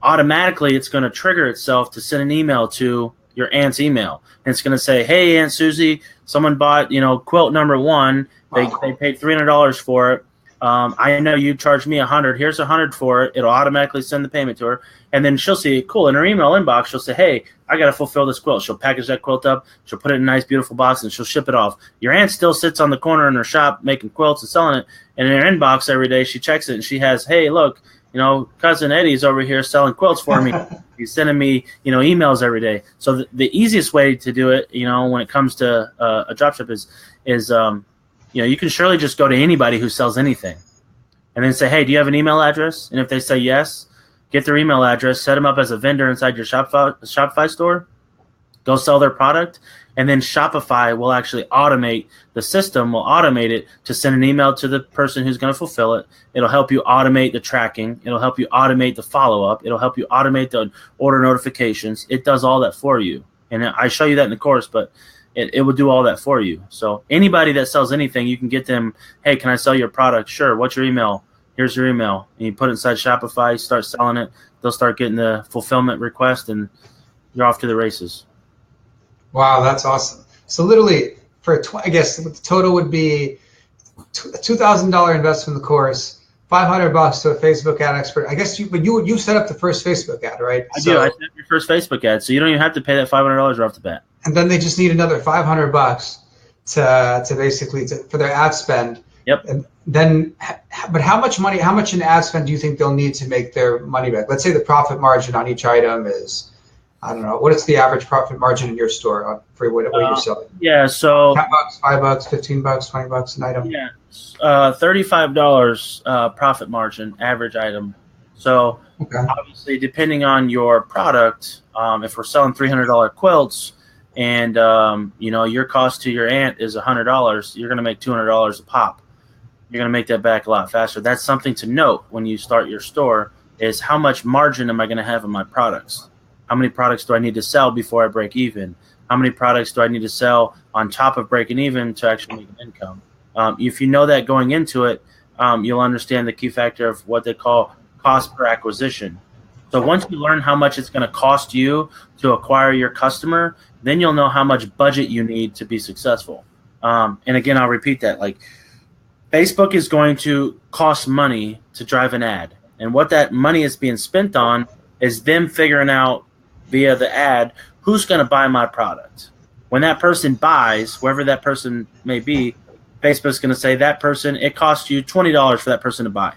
Automatically, it's going to trigger itself to send an email to your aunt's email. And it's going to say, hey, Aunt Susie, someone bought, quilt number 1. They paid $300 for it. I know you charged me $100. Here's $100 for it. It'll automatically send the payment to her. And then she'll see, cool, in her email inbox, she'll say, hey, I got to fulfill this quilt. She'll package that quilt up. She'll put it in a nice, beautiful box, and she'll ship it off. Your aunt still sits on the corner in her shop making quilts and selling it. And in her inbox every day, she checks it, and she has, hey, look, cousin Eddie's over here selling quilts for me. He's sending me, emails every day. So the easiest way to do it, when it comes to a dropship is you can surely just go to anybody who sells anything and then say, hey, do you have an email address? And if they say yes, get their email address, set them up as a vendor inside your Shopify store, go sell their product. And then Shopify will actually automate, the system will automate it to send an email to the person who's going to fulfill it. It'll help you automate the tracking. It'll help you automate the follow-up. It'll help you automate the order notifications. It does all that for you. And I show you that in the course, but it will do all that for you. So anybody that sells anything, you can get them, hey, can I sell your product? Sure. What's your email? Here's your email. And you put it inside Shopify, start selling it. They'll start getting the fulfillment request, and you're off to the races.
Wow, that's awesome. So literally, I guess the total would be a $2,000 investment in the course, $500 to a Facebook ad expert. I guess you set up the first Facebook ad, right?
I do. I set up your first Facebook ad, so you don't even have to pay that $500 right off the bat.
And then they just need another $500 to basically for their ad spend.
Yep.
And then, but how much in ad spend do you think they'll need to make their money back? Let's say the profit margin on each item is, I don't know, what is the average profit margin in your store for whatever you're selling?
Yeah, so
$10, $5, $15, $20 an item.
Yeah, $35 profit margin average item. So obviously, depending on your product, if we're selling $300 quilts, and your cost to your aunt is $100, you're going to make $200 a pop. You're going to make that back a lot faster. That's something to note when you start your store, is how much margin am I going to have in my products? How many products do I need to sell before I break even? How many products do I need to sell on top of breaking even to actually make an income? If you know that going into it, you'll understand the key factor of what they call cost per acquisition. So once you learn how much it's going to cost you to acquire your customer, then you'll know how much budget you need to be successful. And again, I'll repeat that. Like, Facebook is going to cost money to drive an ad. And what that money is being spent on is them figuring out via the ad who's going to buy my product. When that person buys, whoever that person may be, Facebook's going to say, that person, it costs you $20 for that person to buy.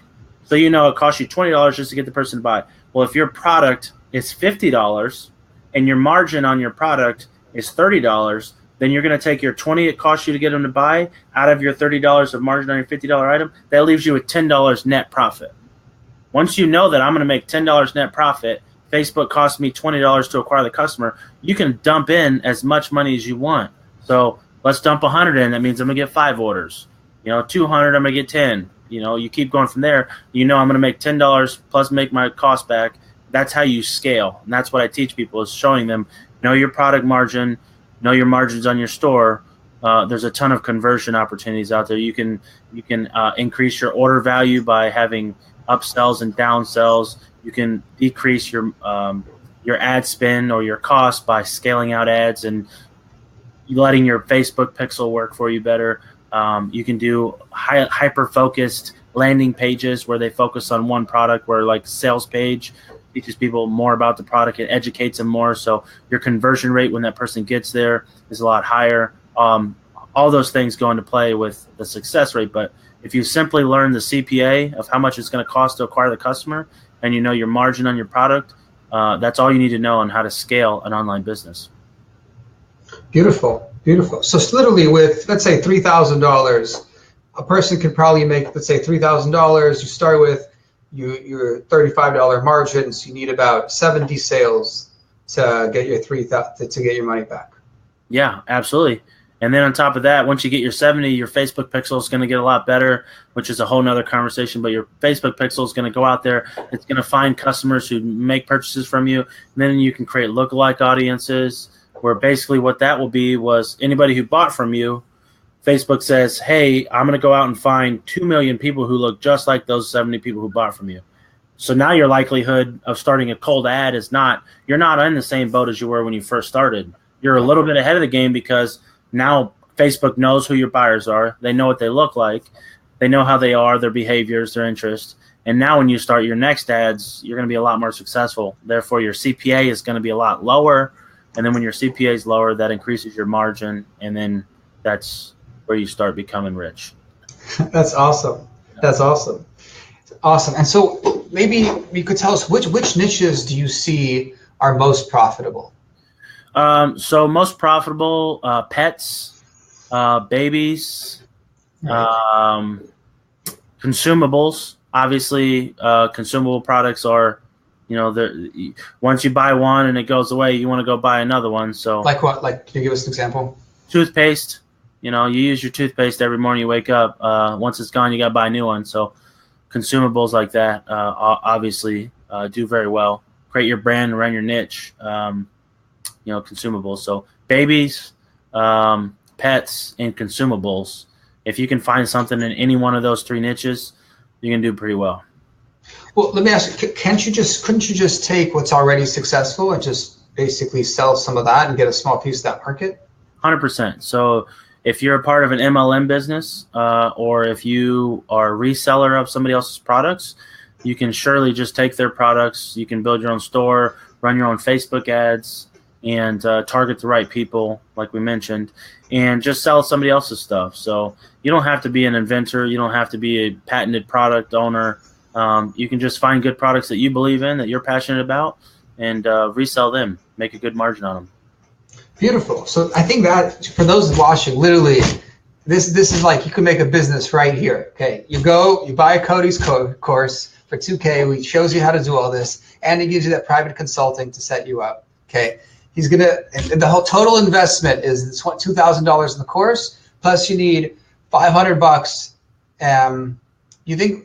So it costs you $20 just to get the person to buy. Well, if your product is $50 and your margin on your product is $30, then you're going to take your $20 it costs you to get them to buy out of your $30 of margin on your $50 item. That leaves you with $10 net profit. Once you know that I'm going to make $10 net profit, Facebook cost me $20 to acquire the customer, you can dump in as much money as you want. So let's dump 100 in. That means I'm going to get 5 orders. 200, I'm going to get 10. You keep going from there. I'm going to make $10 plus make my cost back. That's how you scale. And that's what I teach people, is showing them, know your product margin, know your margins on your store. There's a ton of conversion opportunities out there. You can increase your order value by having upsells and downsells. You can decrease your ad spend or your cost by scaling out ads and letting your Facebook pixel work for you better. You can do hyper-focused landing pages where they focus on one product, where like sales page teaches people more about the product. It educates them more. So your conversion rate when that person gets there is a lot higher. All those things go into play with the success rate. But if you simply learn the CPA of how much it's going to cost to acquire the customer, and you know your margin on your product, that's all you need to know on how to scale an online business.
Beautiful, beautiful. So it's literally with, let's say, $3,000, a person could probably make, let's say, $3,000. You start with your $35 margins. You need about 70 sales to get your to get your money back.
Yeah, absolutely. And then on top of that, once you get your 70, your Facebook pixel is going to get a lot better, which is a whole nother conversation. But your Facebook pixel is going to go out there. It's going to find customers who make purchases from you. And then you can create lookalike audiences, where basically what that will be was anybody who bought from you, Facebook says, hey, I'm going to go out and find 2 million people who look just like those 70 people who bought from you. So now your likelihood of starting a cold ad is you're not in the same boat as you were when you first started. You're a little bit ahead of the game because now Facebook knows who your buyers are. They know what they look like. They know how they are, their behaviors, their interests. And now when you start your next ads, you're going to be a lot more successful. Therefore, your CPA is going to be a lot lower. And then when your CPA is lower, that increases your margin. And then that's where you start becoming rich.
That's awesome. That's awesome. Awesome. And so maybe you could tell us which niches do you see are most profitable?
So most profitable, pets, babies, consumables. Obviously, consumable products are once you buy one and it goes away, you want to go buy another one. So
like what? Like, can you give us an example?
Toothpaste. You use your toothpaste every morning you wake up. Once it's gone, you got to buy a new one. So consumables like that obviously do very well. Create your brand around your niche. Consumables. So babies, pets, and consumables. If you can find something in any one of those three niches, you can do pretty well.
Well, let me ask you, couldn't you just take what's already successful and just basically sell some of that and get a small piece of that market?
100%. So if you're a part of an MLM business or if you are a reseller of somebody else's products, you can surely just take their products. You can build your own store, run your own Facebook ads, and target the right people, like we mentioned, and just sell somebody else's stuff. So you don't have to be an inventor. You don't have to be a patented product owner. You can just find good products that you believe in, that you're passionate about, and resell them, make a good margin on them.
Beautiful. So I think that for those watching, literally, this is like you can make a business right here. Okay, you buy a Cody's course for $2K, which shows you how to do all this, and he gives you that private consulting to set you up. Okay, and the whole total investment is $2,000 in the course, plus you need $500. You think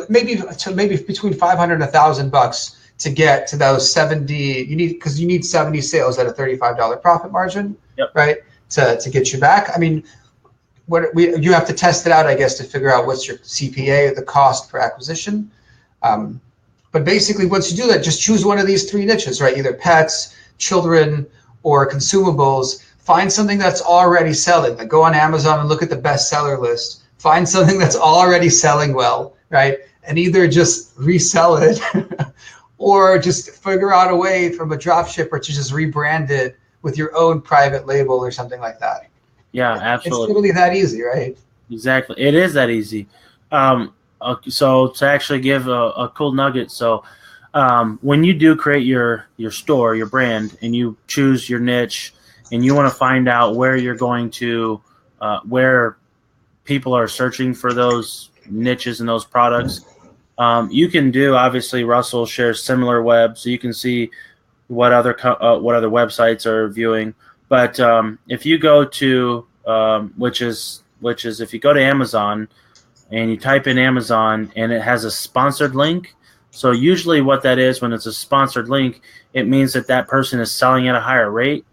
maybe between $500 and $1,000 to get to those 70. Because you need 70 sales at a $35 profit margin,
yep.
Right? To get you back. I mean, you have to test it out, I guess, to figure out what's your CPA, the cost per acquisition. But basically, once you do that, just choose one of these three niches, right? Either pets, children, or consumables. Find something that's already selling. Like go on Amazon and look at the bestseller list. Find something that's already selling well, right? And either just resell it or just figure out a way from a drop shipper to just rebrand it with your own private label or something like that.
Yeah, absolutely.
It's literally that easy, right?
Exactly. It is that easy. So to actually give a cool nugget, so when you do create your store, your brand, and you choose your niche, and you want to find out where you're going to, where people are searching for those niches and those products, you can do, obviously, Russell shares similar web, so you can see what other websites are viewing. But if you go to, which is if you go to Amazon and you type in Amazon and it has a sponsored link. So usually what that is, when it's a sponsored link, it means that person is selling at a higher rate.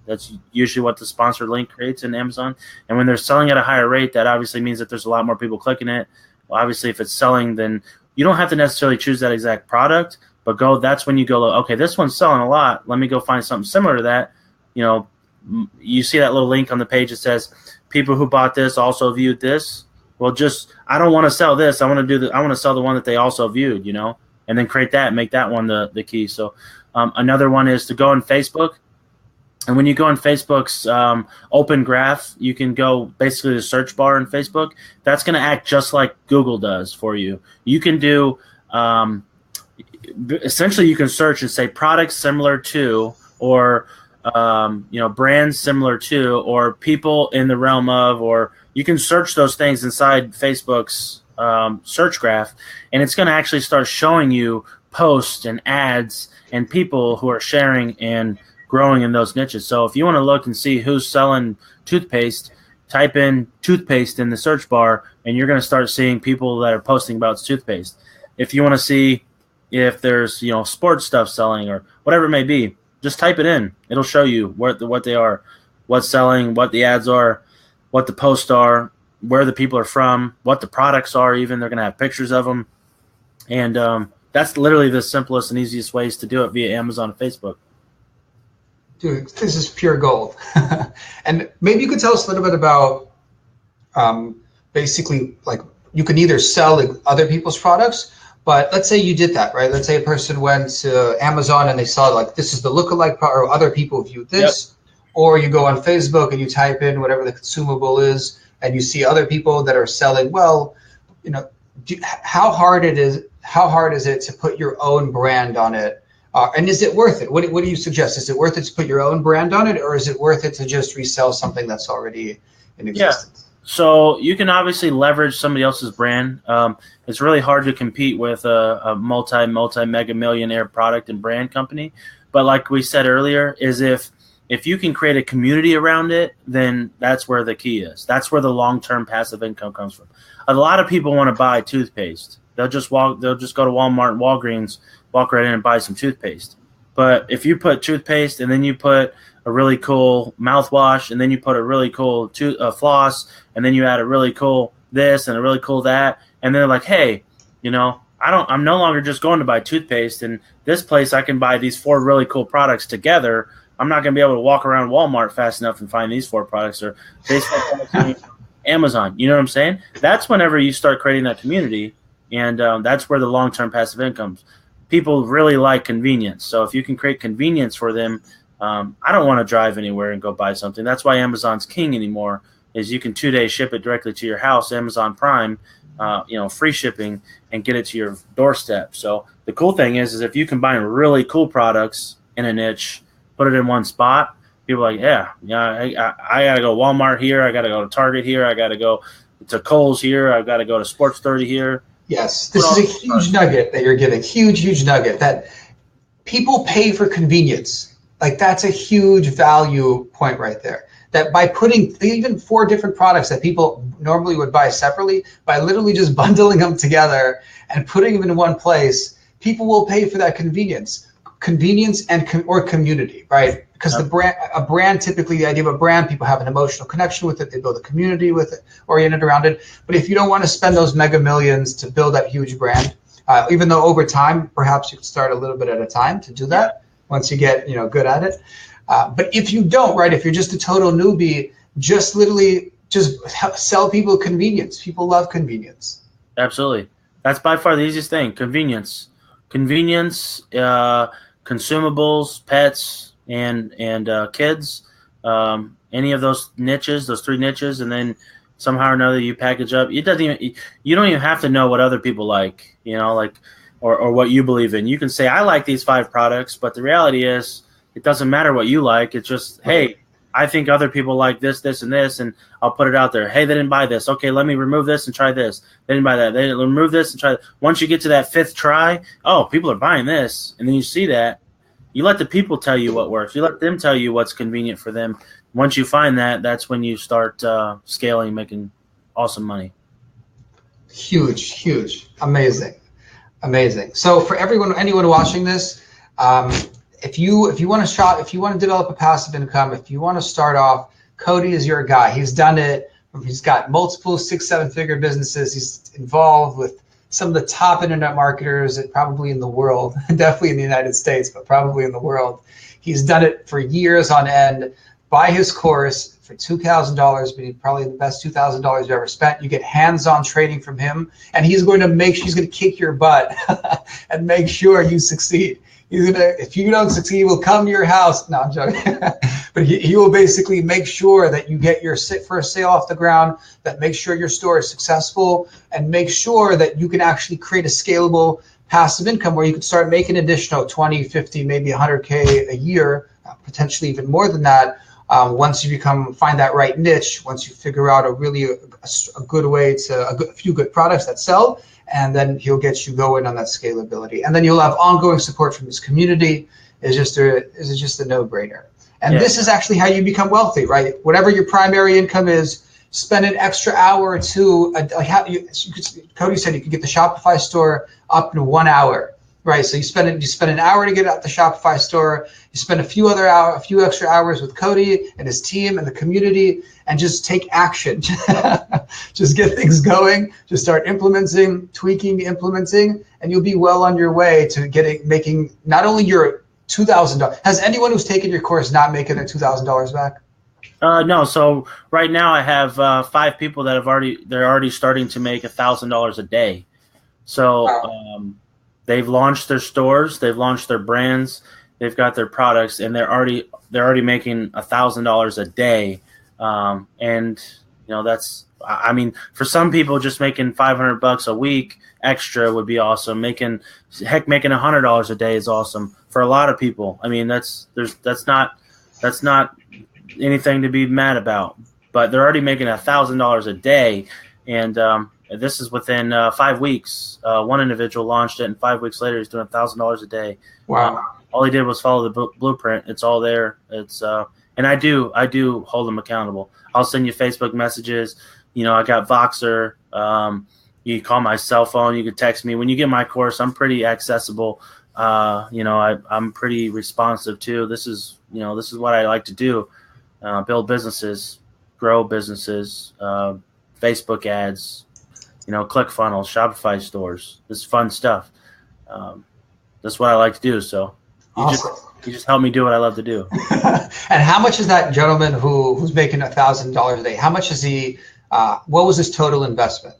That's usually what the sponsored link creates in Amazon. And when they're selling at a higher rate, that obviously means that there's a lot more people clicking it. Well, obviously, if it's selling, then you don't have to necessarily choose that exact product, but that's when you go, okay, this one's selling a lot. Let me go find something similar to that. You see that little link on the page that says people who bought this also viewed this. Well, I don't want to sell this. I want to sell the one that they also viewed, and then create that, make that one the key. So another one is to go on Facebook. And when you go on Facebook's open graph, you can go basically the search bar in Facebook. That's going to act just like Google does for you. You can do essentially you can search and say products similar to, or brands similar to, or people in the realm of, or you can search those things inside Facebook's search graph, and it's going to actually start showing you posts and ads and people who are sharing and growing in those niches. So if you want to look and see who's selling toothpaste, type in toothpaste in the search bar, and you're going to start seeing people that are posting about toothpaste. If you want to see if there's sports stuff selling or whatever it may be, just type it in. It'll show you what they are, what's selling, what the ads are, what the posts are, where the people are from, what the products are. Even they're going to have pictures of them, and that's literally the simplest and easiest ways to do it via Amazon and Facebook.
Dude, this is pure gold. And maybe you could tell us a little bit about basically, like, you can either sell other people's products, but let's say you did that, right? Let's say a person went to Amazon and they saw, like, this is the lookalike product, or other people viewed this. Yep. Or you go on Facebook and you type in whatever the consumable is, and you see other people that are selling. Well, how hard is it to put your own brand on it? And is it worth it? What do you suggest? Is it worth it to put your own brand on it, or is it worth it to just resell something that's already in existence?
So you can obviously leverage somebody else's brand. It's really hard to compete with a multi mega millionaire product and brand company. But like we said earlier, is if you can create a community around it, then that's where the key is. That's where the long-term passive income comes from. A lot of people want to buy toothpaste. They'll just go to Walmart and Walgreens, walk right in and buy some toothpaste. But if you put toothpaste and then you put a really cool mouthwash, and then you put a really cool floss, and then you add a really cool this and a really cool that, and they're like, hey, I'm no longer just going to buy toothpaste. And this place I can buy these 4 really cool products together. I'm not going to be able to walk around Walmart fast enough and find these 4 products or baseball products on Amazon. You know what I'm saying? That's whenever you start creating that community, and that's where the long-term passive income. People really like convenience. So if you can create convenience for them, I don't want to drive anywhere and go buy something. That's why Amazon's king anymore, is you can 2-day ship it directly to your house, Amazon Prime, free shipping, and get it to your doorstep. So the cool thing is if you combine really cool products in a niche, put it in one spot, people are like, I got to go Walmart here. I got to go to Target here. I got to go to Kohl's here. I've got to go to Sports 30 here.
Yes, this is a huge nugget that you're giving. Huge nugget that people pay for convenience. Like, that's a huge value point right there. That by putting even 4 different products that people normally would buy separately, by literally just bundling them together and putting them in one place, people will pay for that convenience or community, right? Because a brand, typically the idea of a brand, people have an emotional connection with it. They build a community with it, oriented around it. But if you don't want to spend those mega millions to build that huge brand, even though over time, perhaps you could start a little bit at a time to do that once you get good at it. But if you don't, right, if you're just a total newbie, just sell people convenience. People love convenience.
Absolutely. That's by far the easiest thing, convenience. Convenience, consumables, pets, and kids, any of those niches, those 3 niches, and then somehow or another you package up. You don't even have to know what other people like, or what you believe in. You can say, I like these 5 products, but the reality is it doesn't matter what you like. It's just, hey, I think other people like this, this, and this, and I'll put it out there. Hey, they didn't buy this. Okay, let me remove this and try this. They didn't buy that. They didn't remove this and try that. Once you get to that 5th try, oh, people are buying this. And then you see that. You let the people tell you what works. You let them tell you what's convenient for them. Once you find that, that's when you start scaling, making awesome money.
Huge. Amazing. So for anyone watching this, if you want to develop a passive income, if you want to start off, Cody is your guy. He's done it. He's got multiple 6-7-figure businesses. He's involved with some of the top internet marketers probably in the world, definitely in the United States, but probably in the world. He's done it for years on end. Buy his course for $2,000, probably the best $2,000 you've ever spent. You get hands-on training from him, and he's going to kick your butt and make sure you succeed. If you don't succeed, he will come to your house. No, I'm joking. But he will basically make sure that you get your first sale off the ground, that make sure your store is successful, and make sure that you can actually create a scalable passive income where you can start making additional 20, 50, maybe 100K a year, potentially even more than that. Once you find that right niche, once you figure out a good way a few good products that sell, and then he'll get you going on that scalability. And then you'll have ongoing support from his community. It's just a no-brainer. And This is actually how you become wealthy, right? Whatever your primary income is, spend an extra hour or two. Cody said you could get the Shopify store up in 1 hour, right? So you spend an hour to get out the Shopify store. You spend a few extra hours with Cody and his team and the community, and just take action. Just get things going. Just start implementing, and you'll be well on your way to making not only your $2,000. Has anyone who's taken your course not making their $2,000 back?
No. So right now I have 5 people that they're already starting to make $1,000 a day. So wow. They've launched their stores, they've launched their brands, they've got their products, and they're already making $1,000 a day. And that's, for some people, just making $500 a week extra would be awesome. Making $100 a day is awesome for a lot of people. That's not anything to be mad about. but they're already making $1,000 a day. And this is within 5 weeks. One individual launched it, and 5 weeks later, he's doing $1,000 a day.
Wow.
All he did was follow the blueprint. It's all there. It's and I do hold them accountable. I'll send you Facebook messages. I got Voxer. You can call my cell phone. You can text me. When you get my course, I'm pretty accessible. I'm pretty responsive too. This is what I like to do. Build businesses, grow businesses, Facebook ads, ClickFunnels, Shopify stores. This is fun stuff. That's what I like to do. So
awesome.
You just help me do what I love to do.
And how much is that gentleman who's making $1,000 a day? How much is he? What was his total investment?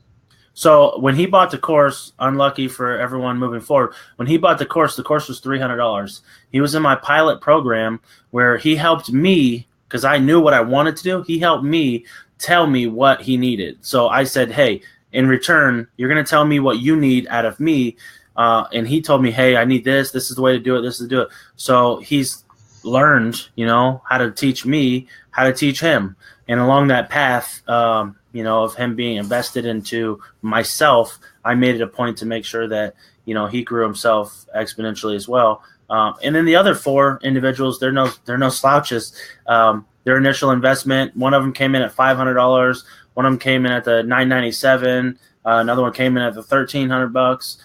So when he bought the course, unlucky for everyone moving forward, when he bought the course was $300. He was in my pilot program where he helped me because I knew what I wanted to do. He helped me tell me what he needed. So I said, hey, in return, you're going to tell me what you need out of me. And he told me, hey, I need this. This is the way to do it. This is to do it. So he's learned, how to teach me, how to teach him. And along that path, of him being invested into myself, I made it a point to make sure that, he grew himself exponentially as well. And then the other 4 individuals, they're no slouches. Their initial investment, one of them came in at $500. One of them came in at the $997. Another one came in at the $1,300.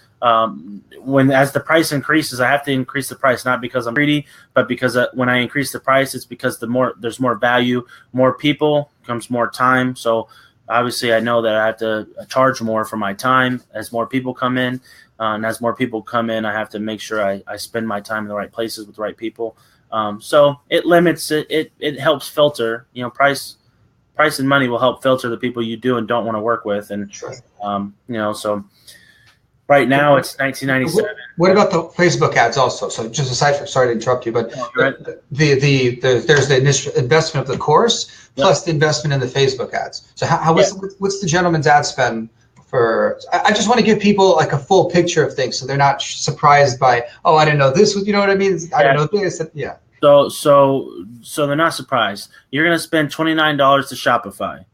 As the price increases, I have to increase the price, not because I'm greedy, but because when I increase the price, it's because there's more value, more people comes more time. So obviously I know that I have to charge more for my time as more people come in. And as more people come in, I have to make sure I spend my time in the right places with the right people. So it limits it. It helps filter, price and money will help filter the people you do and don't want to work with. And,
sure.
So right now it's $19.97.
What about the Facebook ads also? So just aside from, sorry to interrupt you, but there's the initial investment of the course plus the investment in the Facebook ads. So what's the gentleman's ad spend for? I just want to give people like a full picture of things so they're not surprised by, I didn't know this. You know what I mean? I didn't know this. Yeah.
So they're not surprised. You're going to spend $29 to Shopify.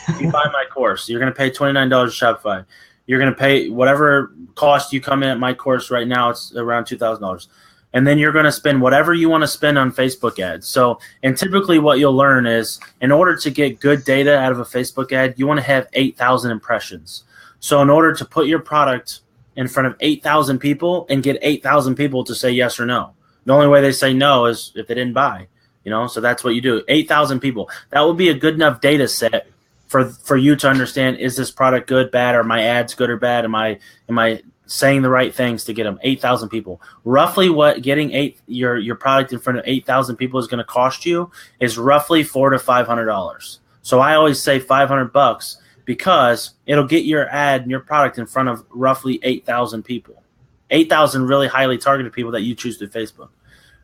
If you buy my course, you're going to pay $29 to Shopify. You're going to pay whatever cost you come in at my course right now. It's around $2,000. And then you're going to spend whatever you want to spend on Facebook ads. So, and typically what you'll learn is in order to get good data out of a Facebook ad, you want to have 8,000 impressions. So in order to put your product in front of 8,000 people and get 8,000 people to say yes or no, the only way they say no is if they didn't buy, so that's what you do. 8,000 people. That will be a good enough data set for you to understand, is this product good, bad, are my ads good or bad? Am I saying the right things to get them? 8,000 people. Roughly what getting your product in front of 8,000 people is going to cost you is roughly $400 to $500. So I always say $500 because it'll get your ad and your product in front of roughly 8,000 people. 8,000 really highly targeted people that you choose through Facebook.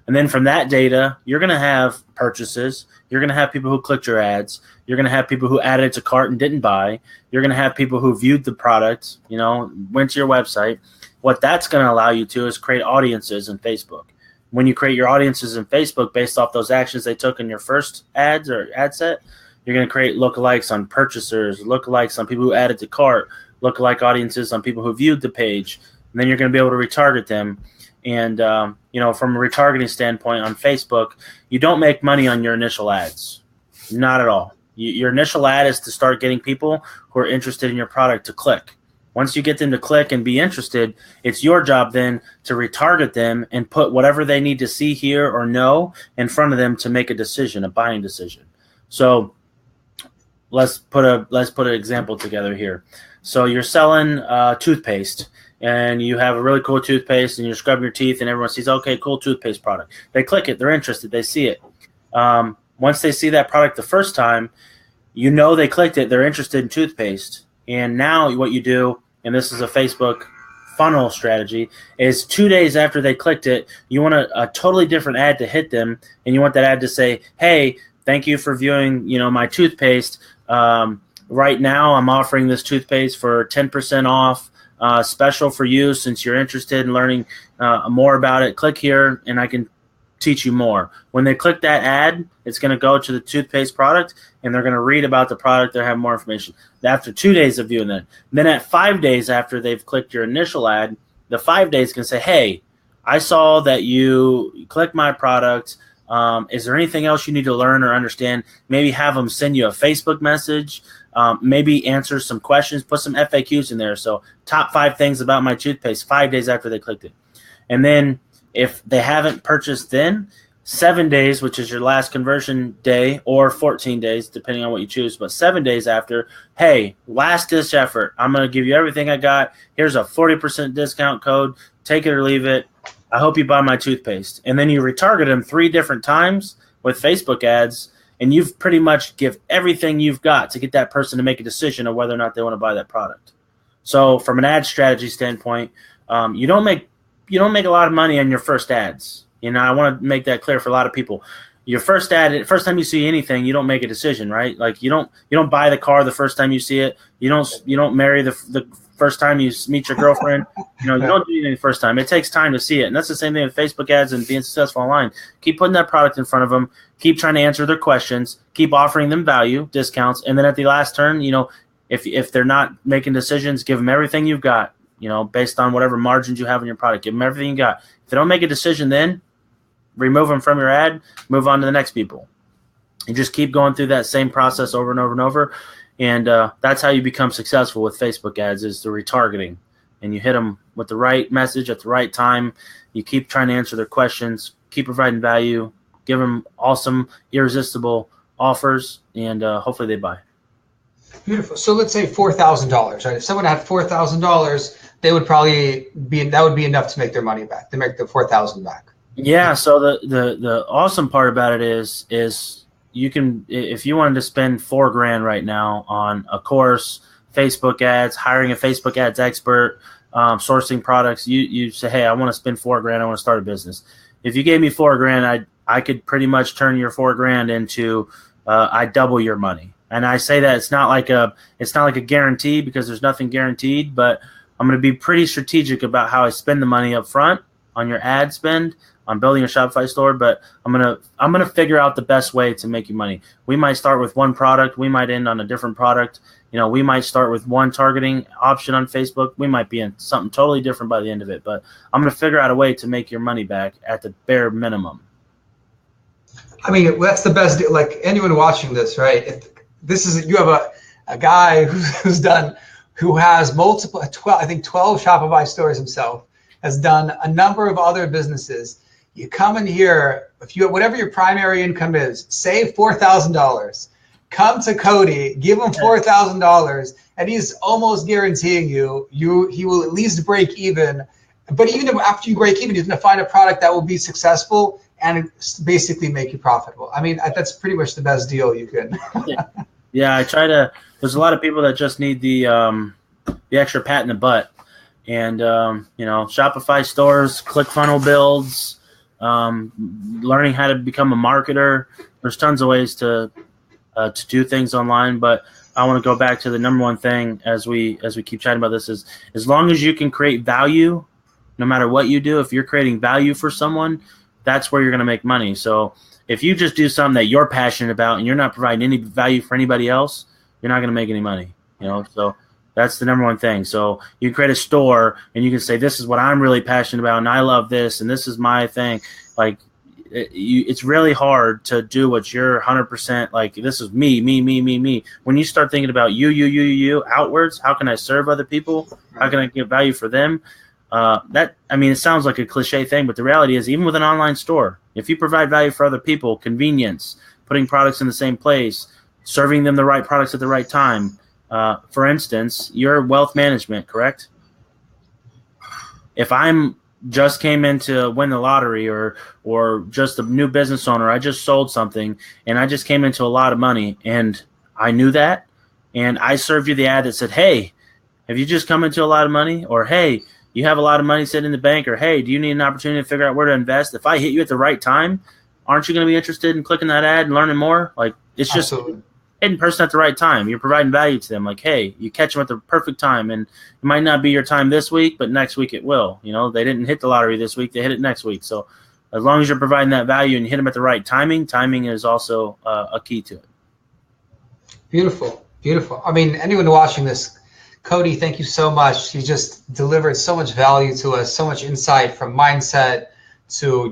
And then from that data, you're going to have purchases. You're going to have people who clicked your ads. You're going to have people who added it to cart and didn't buy. You're going to have people who viewed the product, went to your website. What that's going to allow you to is create audiences in Facebook. When you create your audiences in Facebook based off those actions they took in your first ads or ad set, you're going to create lookalikes on purchasers, lookalikes on people who added to cart, lookalike audiences on people who viewed the page. And then you're going to be able to retarget them. And, from a retargeting standpoint on Facebook, you don't make money on your initial ads. Not at all. Your initial ad is to start getting people who are interested in your product to click. Once you get them to click and be interested, it's your job then to retarget them and put whatever they need to see, hear, or know in front of them to make a decision, a buying decision. So let's put an example together here. So you're selling toothpaste. And you have a really cool toothpaste and you're scrubbing your teeth and everyone sees, okay, cool toothpaste product. They click it. They're interested. They see it. Once they see that product the first time, they clicked it. They're interested in toothpaste. And now what you do, and this is a Facebook funnel strategy, is 2 days after they clicked it, you want a totally different ad to hit them. And you want that ad to say, hey, thank you for viewing, my toothpaste. Right now I'm offering this toothpaste for 10% off. Special for you since you're interested in learning more about it. Click here and I can teach you more. When they click that ad, it's going to go to the toothpaste product, and they're going to read about the product. They'll have more information. After 2 days of viewing that, then at 5 days after they've clicked your initial ad, the 5 days can say, hey, I saw that you clicked my product. Is there anything else you need to learn or understand? Maybe have them send you a Facebook message. Maybe answer some questions. Put some FAQs in there. So top 5 things about my toothpaste 5 days after they clicked it. And then if they haven't purchased then, 7 days, which is your last conversion day, or 14 days, depending on what you choose, but 7 days after, hey, last ditch effort. I'm going to give you everything I got. Here's a 40% discount code. Take it or leave it. I hope you buy my toothpaste. And then you retarget them 3 different times with Facebook ads, and you've pretty much give everything you've got to get that person to make a decision of whether or not they want to buy that product. So from an ad strategy standpoint, you don't make a lot of money on your first ads. You know, I want to make that clear for a lot of people. Your first ad, first time you see anything, you don't make a decision, right? Like you don't buy the car the first time you see it. You don't marry the first time you meet your girlfriend. You don't do anything the first time. It takes time to see it, and that's the same thing with Facebook ads and being successful online. Keep putting that product in front of them. Keep trying to answer their questions. Keep offering them value, discounts, and then at the last turn, if they're not making decisions, give them everything you've got. Based on whatever margins you have in your product, give them everything you got. If they don't make a decision, then remove them from your ad, move on to the next people. You just keep going through that same process over and over and over. And that's how you become successful with Facebook ads, is the retargeting. And you hit them with the right message at the right time. You keep trying to answer their questions, keep providing value, give them awesome, irresistible offers, and hopefully they buy.
Beautiful. So let's say $4,000, right? If someone had $4,000, they would probably that would be enough to make their money back, to make the $4,000 back.
Yeah. So the awesome part about it is you can, if you wanted to spend $4,000 right now on a course, Facebook ads, hiring a Facebook ads expert, sourcing products, you say, hey, I want to spend $4,000. I want to start a business. If you gave me $4,000, I could pretty much turn your $4,000 into I double your money. And I say that it's not like a guarantee, because there's nothing guaranteed, but I'm going to be pretty strategic about how I spend the money up front on your ad spend, on building a Shopify store, but I'm going to figure out the best way to make you money. We might start with one product, we might end on a different product. We might start with one targeting option on Facebook. We might be in something totally different by the end of it, but I'm going to figure out a way to make your money back at the bare minimum.
I mean, that's the best deal. Like anyone watching this, right? If this is, you have a guy who has multiple, 12 Shopify stores himself, has done a number of other businesses. You come in here, if you have whatever your primary income is, save $4,000. Come to Cody, give him $4,000, and he's almost guaranteeing he will at least break even. But even after you break even, he's going to find a product that will be successful and basically make you profitable. I mean, that's pretty much the best deal you can.
Yeah, I try to. There's a lot of people that just need the extra pat in the butt, and Shopify stores, ClickFunnels builds, learning how to become a marketer. There's tons of ways to do things online, but I want to go back to the number one thing as we keep chatting about this is, as long as you can create value, no matter what you do, if you're creating value for someone, that's where you're going to make money. So if you just do something that you're passionate about and you're not providing any value for anybody else, you're not going to make any money. So that's the number one thing. So you create a store and you can say, this is what I'm really passionate about, and I love this, and this is my thing. Like, it's really hard to do what you're 100% like, this is me. When you start thinking about you outwards, how can I serve other people? How can I give value for them? It sounds like a cliche thing, but the reality is, even with an online store, if you provide value for other people, convenience, putting products in the same place, serving them the right products at the right time. For instance, your wealth management, correct? If I'm just came in to win the lottery or just a new business owner, I just sold something and I just came into a lot of money, and I knew that, and I served you the ad that said, hey, have you just come into a lot of money? Or, hey, you have a lot of money sitting in the bank, or, hey, do you need an opportunity to figure out where to invest? If I hit you at the right time, aren't you going to be interested in clicking that ad and learning more? Like, it's just hitting person at the right time. You're providing value to them. Like, hey, you catch them at the perfect time, and it might not be your time this week, but next week it will. They didn't hit the lottery this week. They hit it next week. So as long as you're providing that value and you hit them at the right timing is also a key to it.
Beautiful. Beautiful. I mean, anyone watching this, Cody, thank you so much. You just delivered so much value to us, so much insight from mindset to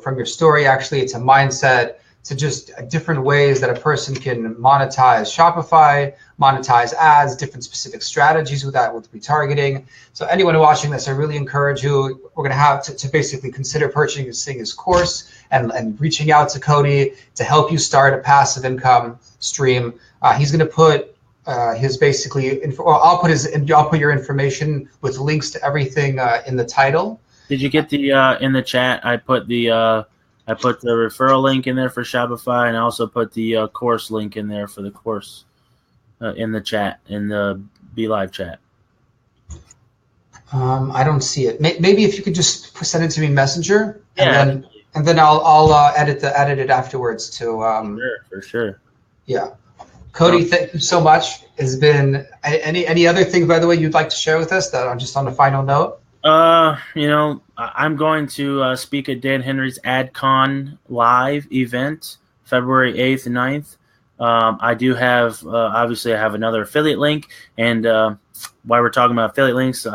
from your story, actually, to mindset, to just different ways that a person can monetize Shopify, monetize ads, different specific strategies with retargeting. So anyone watching this, I really encourage you, we're going to have to basically consider purchasing his course and reaching out to Cody to help you start a passive income stream. He's going to put his basically, I'll put your information with links to everything in the title.
Did you get the in the chat? I put the referral link in there for Shopify, and I also put the course link in there for the course in the chat, in the Be Live chat.
I don't see it. Maybe if you could just send it to me Messenger,
Yeah,
and then I'll edit it afterwards too.
For sure.
Yeah, Cody, thank you so much. It's been any other things, by the way, you'd like to share with us that I'm just on the final note?
I'm going to speak at Dan Henry's AdCon live event, February 8th and 9th. I do have, obviously I have another affiliate link, and while we're talking about affiliate links,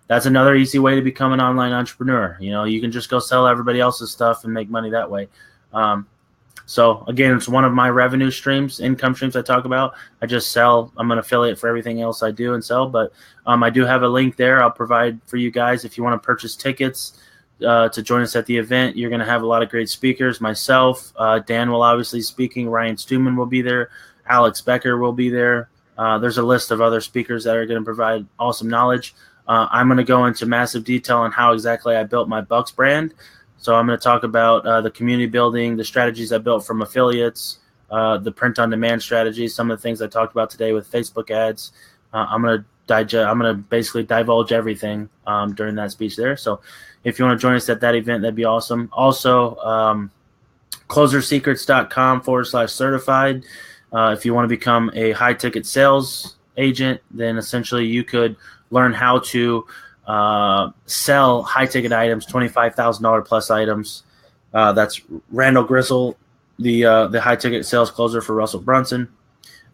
that's another easy way to become an online entrepreneur. You can just go sell everybody else's stuff and make money that way. So again, it's one of my revenue streams, income streams I talk about. I just sell. I'm an affiliate for everything else I do and sell, but I do have a link there I'll provide for you guys if you want to purchase tickets to join us at the event. You're going to have a lot of great speakers. Myself, Dan will obviously be speaking. Ryan Stewman will be there. Alex Becker will be there. There's a list of other speakers that are going to provide awesome knowledge. I'm going to go into massive detail on how exactly I built my Bucks brand. So I'm going to talk about the community building, the strategies I built from affiliates, the print-on-demand strategies, some of the things I talked about today with Facebook ads. I'm going to basically divulge everything during that speech there. So if you want to join us at that event, that'd be awesome. Also, closersecrets.com/certified. If you want to become a high-ticket sales agent, then essentially you could learn how to sell high-ticket items, $25,000 plus items. That's Randall Gristle, the high-ticket sales closer for Russell Brunson.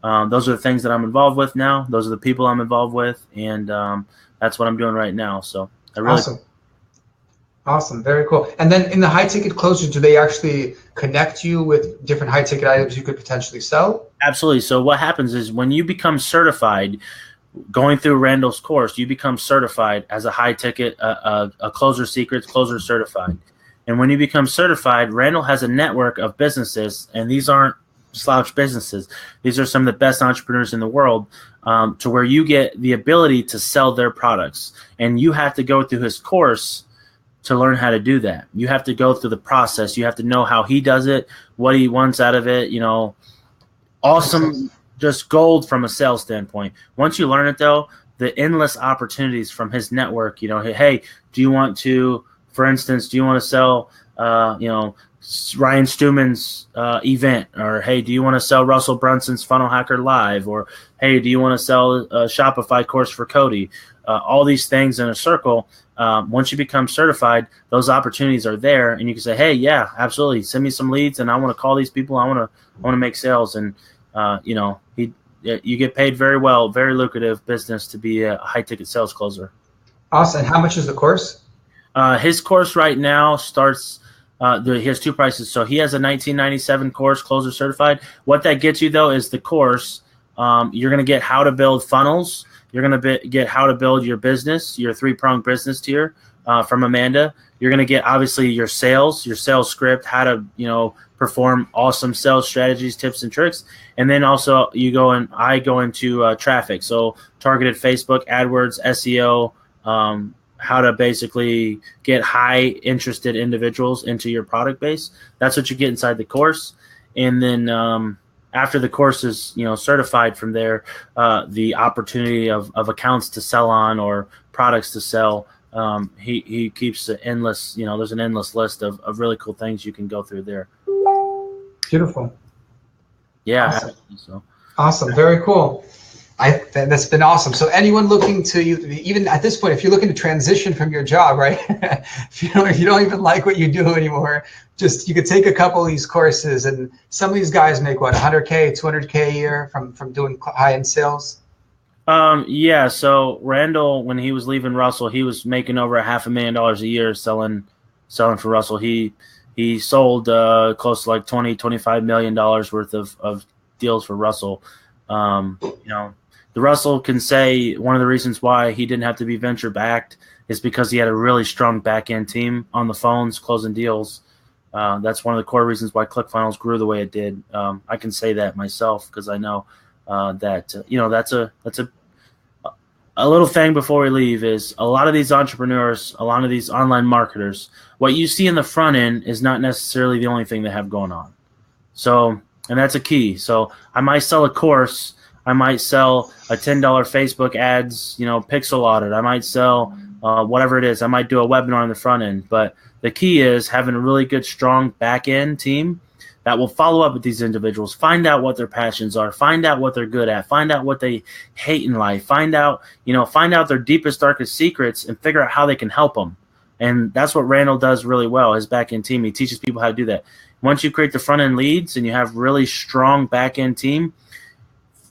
Those are the things that I'm involved with now. Those are the people I'm involved with, and that's what I'm doing right now. So I really
Awesome. Very cool. And then in the high-ticket closer, do they actually connect you with different high-ticket items you could potentially sell?
Absolutely. So what happens is when you become certified, going through Randall's course, you become certified as a high ticket, a Closer Secrets, Closer Certified. And when you become certified, Randall has a network of businesses, and these aren't slouch businesses. These are some of the best entrepreneurs in the world, to where you get the ability to sell their products. And you have to go through his course to learn how to do that. You have to go through the process. You have to know how he does it, what he wants out of it, awesome. Just gold from a sales standpoint. Once you learn it, though, the endless opportunities from his network, hey, do you want to sell, Ryan Stewman's event? Or, hey, do you want to sell Russell Brunson's Funnel Hacker Live? Or, hey, do you want to sell a Shopify course for Cody? All these things in a circle. Once you become certified, those opportunities are there, and you can say, hey, yeah, absolutely. Send me some leads, and I want to call these people. I want to make sales. And, you get paid very well, very lucrative business to be a high-ticket sales closer.
Awesome. And how much is the course?
His course right now starts he has two prices. So he has a $19.97 course, Closer Certified. What that gets you, though, is the course. You're going to get how to build funnels. You're going to get how to build your business, your three-pronged business tier from Amanda. You're going to get, obviously, your sales script, how to, perform awesome sales strategies, tips, and tricks. And then also I go into traffic. So targeted Facebook, AdWords, SEO, how to basically get high interested individuals into your product base. That's what you get inside the course. And then after the course is, certified from there, the opportunity of accounts to sell on or products to sell, he keeps an endless, there's an endless list of really cool things you can go through there.
Beautiful.
Yeah.
Awesome.
So.
Awesome. Very cool. That's been awesome. So anyone looking to, even at this point, if you're looking to transition from your job, right? if you don't even like what you do anymore, just you could take a couple of these courses, and some of these guys make what, 100K, 200K a year from doing high-end sales.
Yeah. So Randall, when he was leaving Russell, he was making over $500,000 a year selling for Russell. He sold close to like $25 million worth of deals for Russell. The Russell can say one of the reasons why he didn't have to be venture backed is because he had a really strong back end team on the phones closing deals. That's one of the core reasons why ClickFunnels grew the way it did. I can say that myself because I know that that's a little thing before we leave is a lot of these entrepreneurs, a lot of these online marketers, what you see in the front end is not necessarily the only thing they have going on. So, and that's a key. So I might sell a course. I might sell a $10 Facebook ads, pixel audit. I might sell whatever it is. I might do a webinar on the front end. But the key is having a really good, strong back end team that will follow up with these individuals, find out what their passions are, find out what they're good at, find out what they hate in life, find out their deepest, darkest secrets and figure out how they can help them. And that's what Randall does really well, his back end team. He teaches people how to do that. Once you create the front end leads and you have really strong back end team,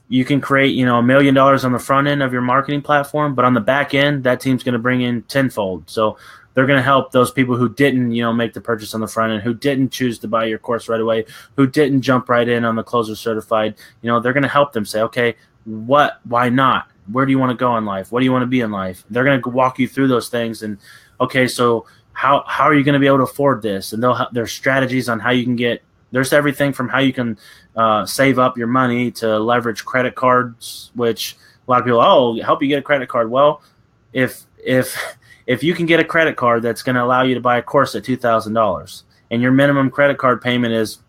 you can create, $1 million on the front end of your marketing platform, but on the back end, that team's going to bring in tenfold. So they're going to help those people who didn't, make the purchase on the front end, who didn't choose to buy your course right away, who didn't jump right in on the Closer Certified. They're going to help them say, okay, why not? Where do you want to go in life? What do you want to be in life? They're going to walk you through those things. And okay, so how are you going to be able to afford this? And there's strategies on how you can get. There's everything from how you can save up your money to leverage credit cards, which a lot of people, help you get a credit card. Well, if you can get a credit card that's going to allow you to buy a course at $2,000 and your minimum credit card payment is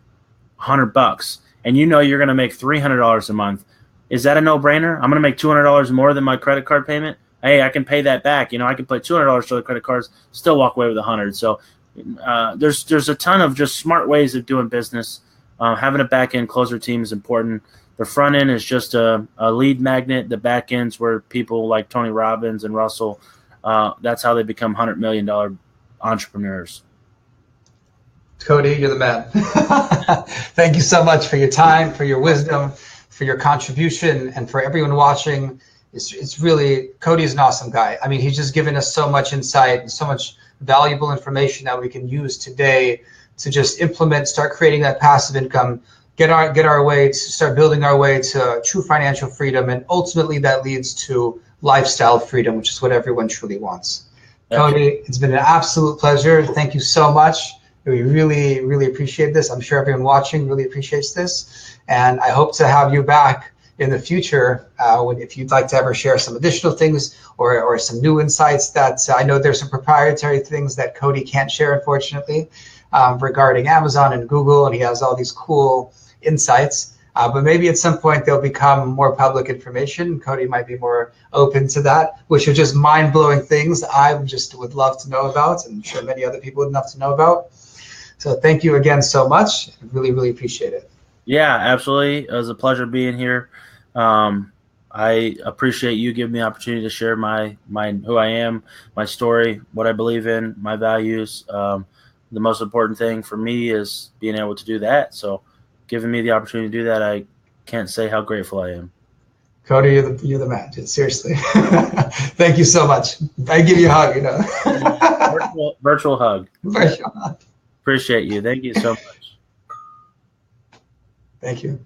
$100 and you're going to make $300 a month, is that a no-brainer? I'm going to make $200 more than my credit card payment. Hey, I can pay that back. I can put $200 to the credit cards, still walk away with $100. So there's a ton of just smart ways of doing business. Having a back end closer team is important. The front end is just a lead magnet. The back end's where people like Tony Robbins and Russell, that's how they become $100 million entrepreneurs.
Cody, you're the man. Thank you so much for your time, for your wisdom, for your contribution, and for everyone watching. It's really, Cody's an awesome guy. I mean, he's just given us so much insight and so much valuable information that we can use today to just implement, start creating that passive income, get our way to start building our way to true financial freedom, and ultimately that leads to lifestyle freedom, which is what everyone truly wants. Cody, it's been an absolute pleasure. Thank you so much. We really, really appreciate this. I'm sure everyone watching really appreciates this, and I hope to have you back in the future if you'd like to ever share some additional things or some new insights that I know there's some proprietary things that Cody can't share, unfortunately, regarding Amazon and Google, and he has all these cool insights. But maybe at some point they'll become more public information. Cody might be more open to that, which are just mind-blowing things I just would love to know about, and I'm sure many other people would love to know about. So thank you again so much. I really, really appreciate it.
Yeah, absolutely. It was a pleasure being here. I appreciate you giving me the opportunity to share my who I am, my story, what I believe in, my values. The most important thing for me is being able to do that. So giving me the opportunity to do that, I can't say how grateful I am.
Cody, you're the man. Seriously. Thank you so much. I give you a hug,
Virtual hug.
Virtual hug.
Appreciate you. Thank you so much.
Thank you.